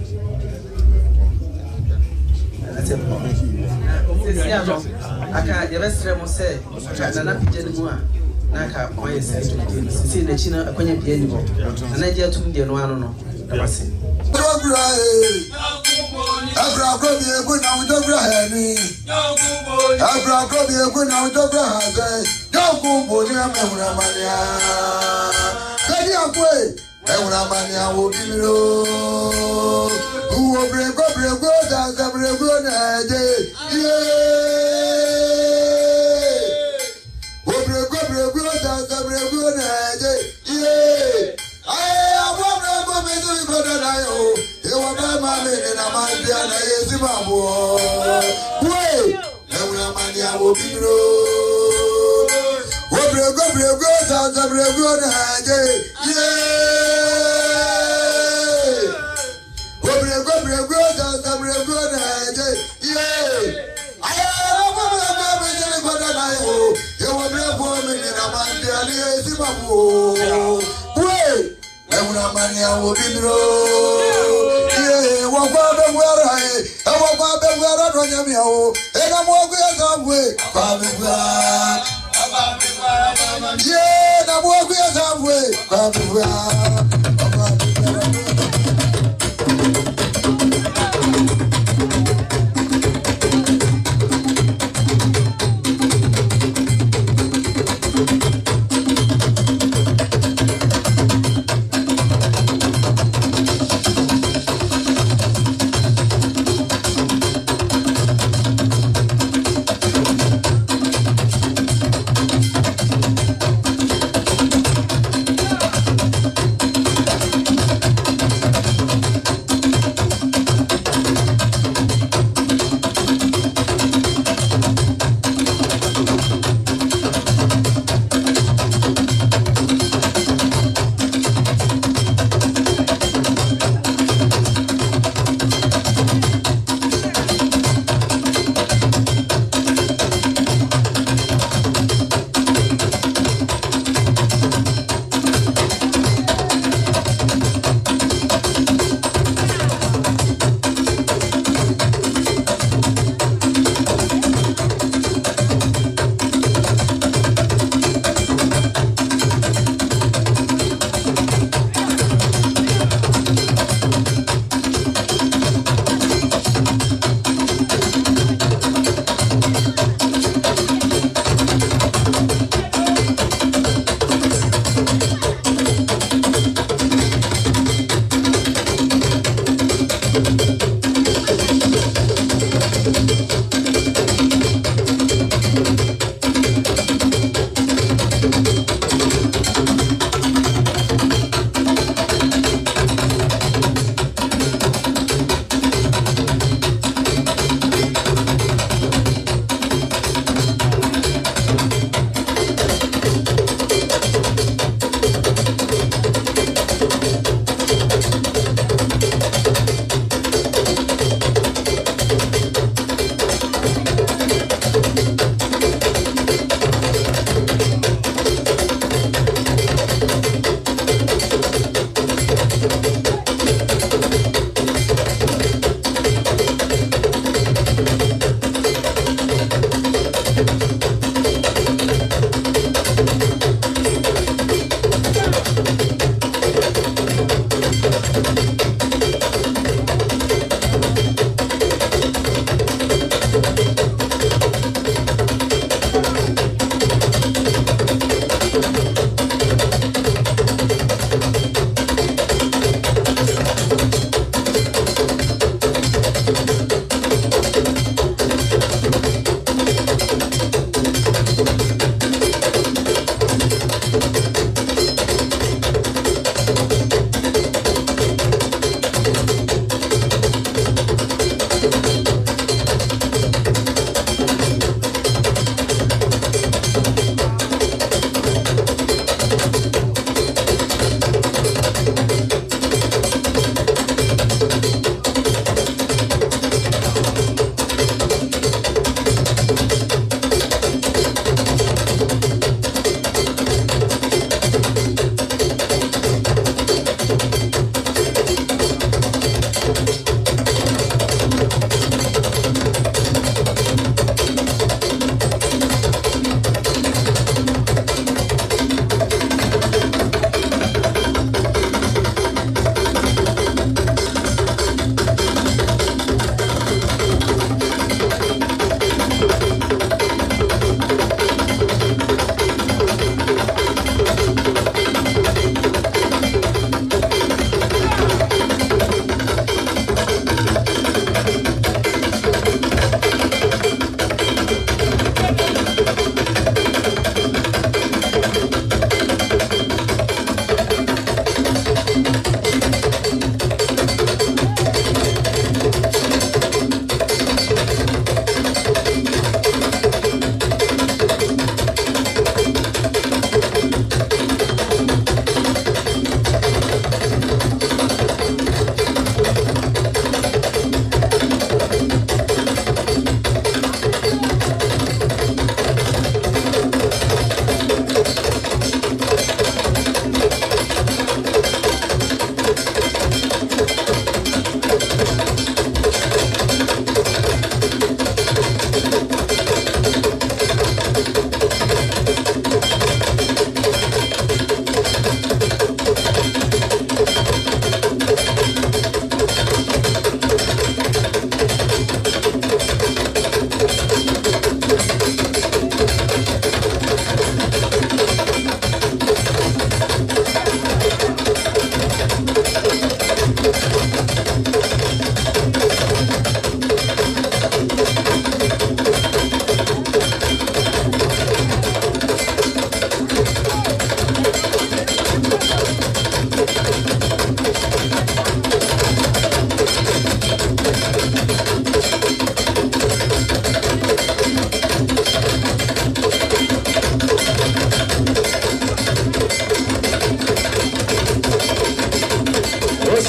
aka yebesre mo se nana pije ni mu a na aka oye se sisi na chi na akwanya pije ni ho nana je atum de no ano no dabase Abra Kofi ego na udobra hani. Abra Kofi ego na udobra haze. Yokumbo ni amehura mania. Kadi akwe ehura mania wo bimiro. Uwo brego da brego na je. Wo brego da brego na je. Ewa mama mene na mandia na yezimabo. We, ewa mani awo bimiro. Brego da brego na je. Brego da brego na je. Aya mama mene goda na yo. Ewa brego mene na mandia na yezimabo. We Emuna mania will be no. Yeah, what about the where I about the where I don't know. And I'm walking that way. Yeah, I'm walking that way.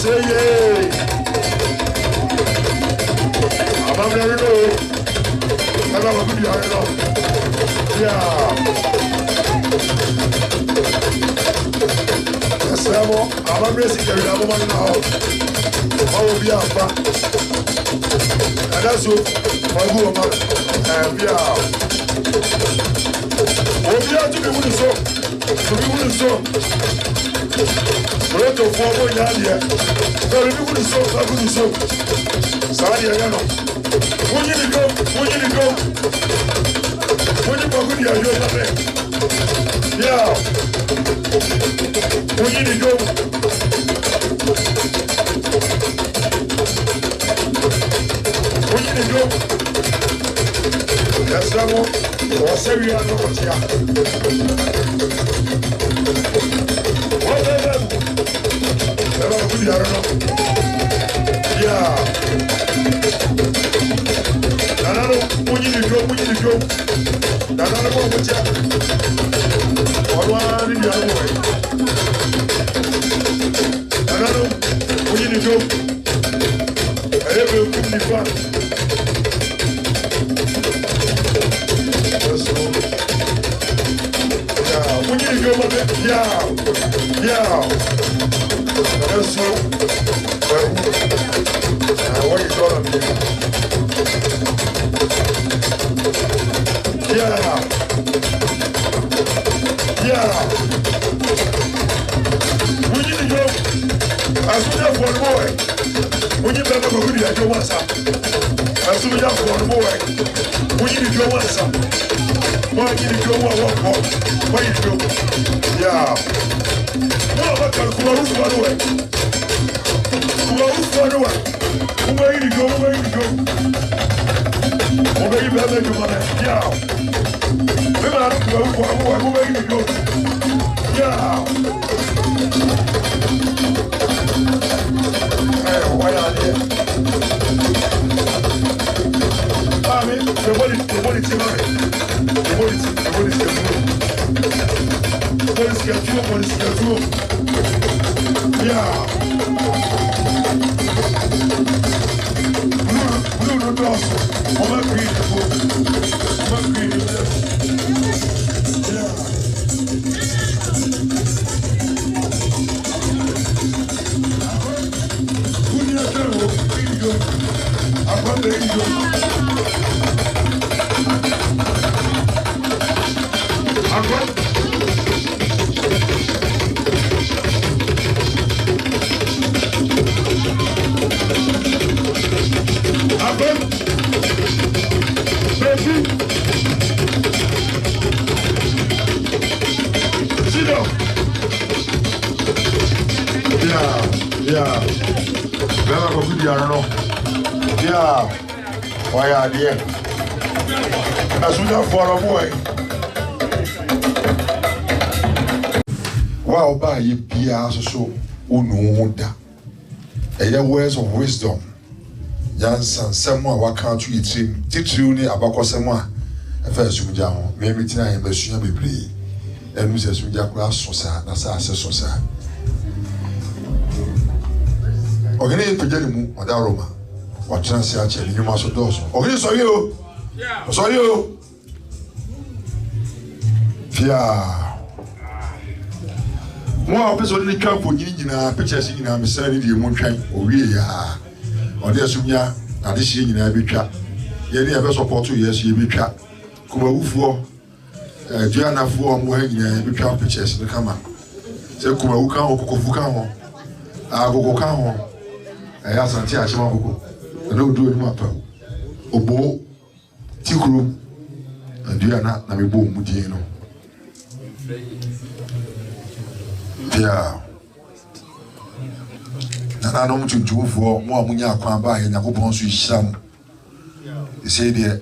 say yay. I'm very low. I'm not good. Yeah. Yes, I'm racing carry a woman now. I will be up. And that's what my woman. Yeah. Oh, yeah, to be with so. To be with so. Roto for one year. To be with so. I would so. Sorry, I know. When you go. When you go good, you're nothing. Yeah. When you go. When you go. That's the one. Or say we are not here. What are them? They're good, I don't know. Yeah. Nanano, when you go. Nanano, what's that? One in the other way. Nanano, when you go. I have a good fun. Yeah, when you go, yeah. That's so. What you call them? Yeah. When you go, as soon as one boy, when you better go to your WhatsApp, as soon as one boy, when you go WhatsApp, why you go walk, why you go? Yeah. No, but I'm going to run away. Where you go? Where you better do money? Yeah. Remember, I don't go. Where you go? Yeah. Hey, why are you? I mean, the body, yeah. No, dosso. Uma crítica. Yeah. Yeah. Never go good, yeah. Why are you? As we have for a boy. Wow, by ye Pia so unuda. A words of wisdom. Jansan, someone what can't you eat him? Teach you near about someone. A first you down, maybe tonight and Bessia be play. And Mrs. Mujakla Sosa, that's our Sosa. Ogene pejelimu odaroma wa chance a cheli nyuma so doso ogene sorry o sorry o fia mo a person ni campo nyina pictures nyina me say ni die mo twan owie ya ode asumya ade hie nyina betwa ye ne be support yes ye betwa kuma wufuo duanafuo mo ha nyina betwa pictures ne kama se kuma wuka ho kokofu ka ho agogo ka ho Asanteman Koko. I don't do any map. Obo Tikuru and you are not Namibo Mudino. Yeah. And I don't want to do for more Munya Kwamba and Yakopon Sham. They say there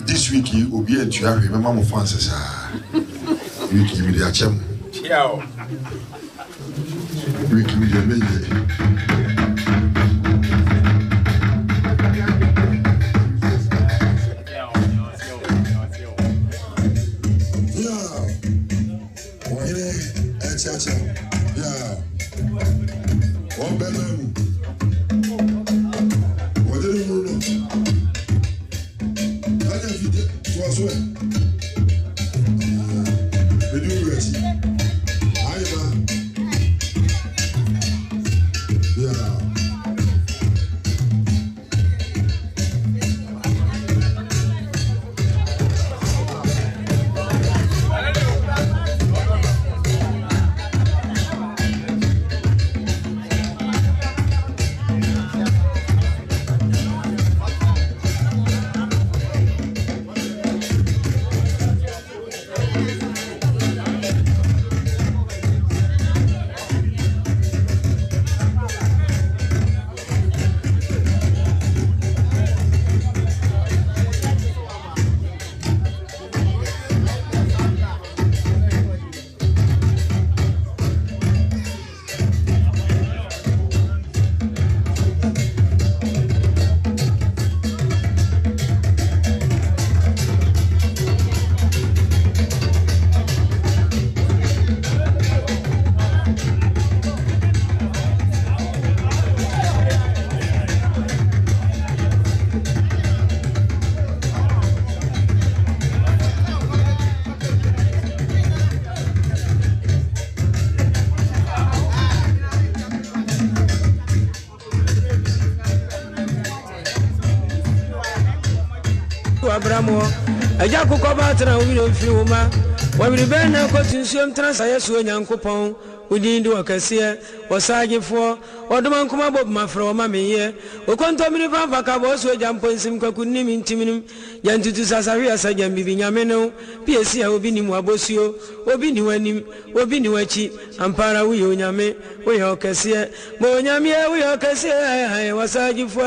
this week you will be at you have Mamma Francis. You give me the Acham. We give me the yeah. One bedroom. Ɔdeneho no. Anya fide to aso e. Medu rechi. Ayi ba. Yeah. Abramo aja kokko ba tena wi no fi wo ma wa bi be na ko tinsuom tena saye so nyankopon udin do akase osagefo odoma nkoma bob mafro o ma meye okonto mini fanfa ka bo so jamponsim kwaku nimi ntiminim yantutu sasawe asagam bibi nyame no piesi a obi ni mu abosuo obi ni wanim obi ni wachi ampara wi onyame wo yo kase mo nyame wo yo kase wasagefo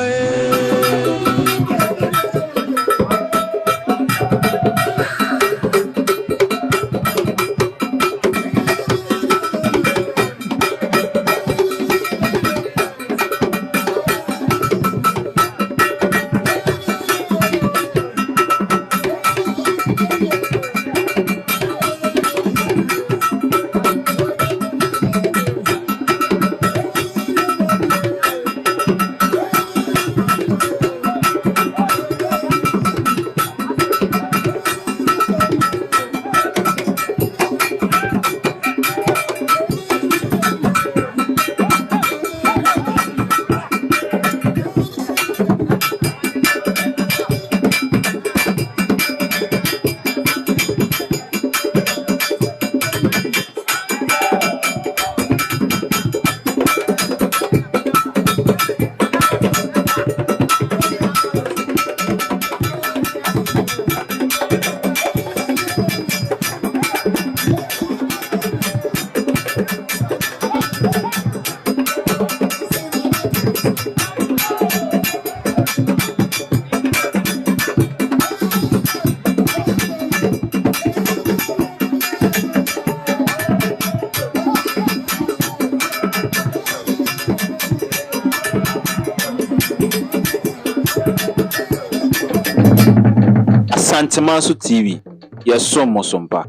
Asanteman TV, yes, so Mosompa.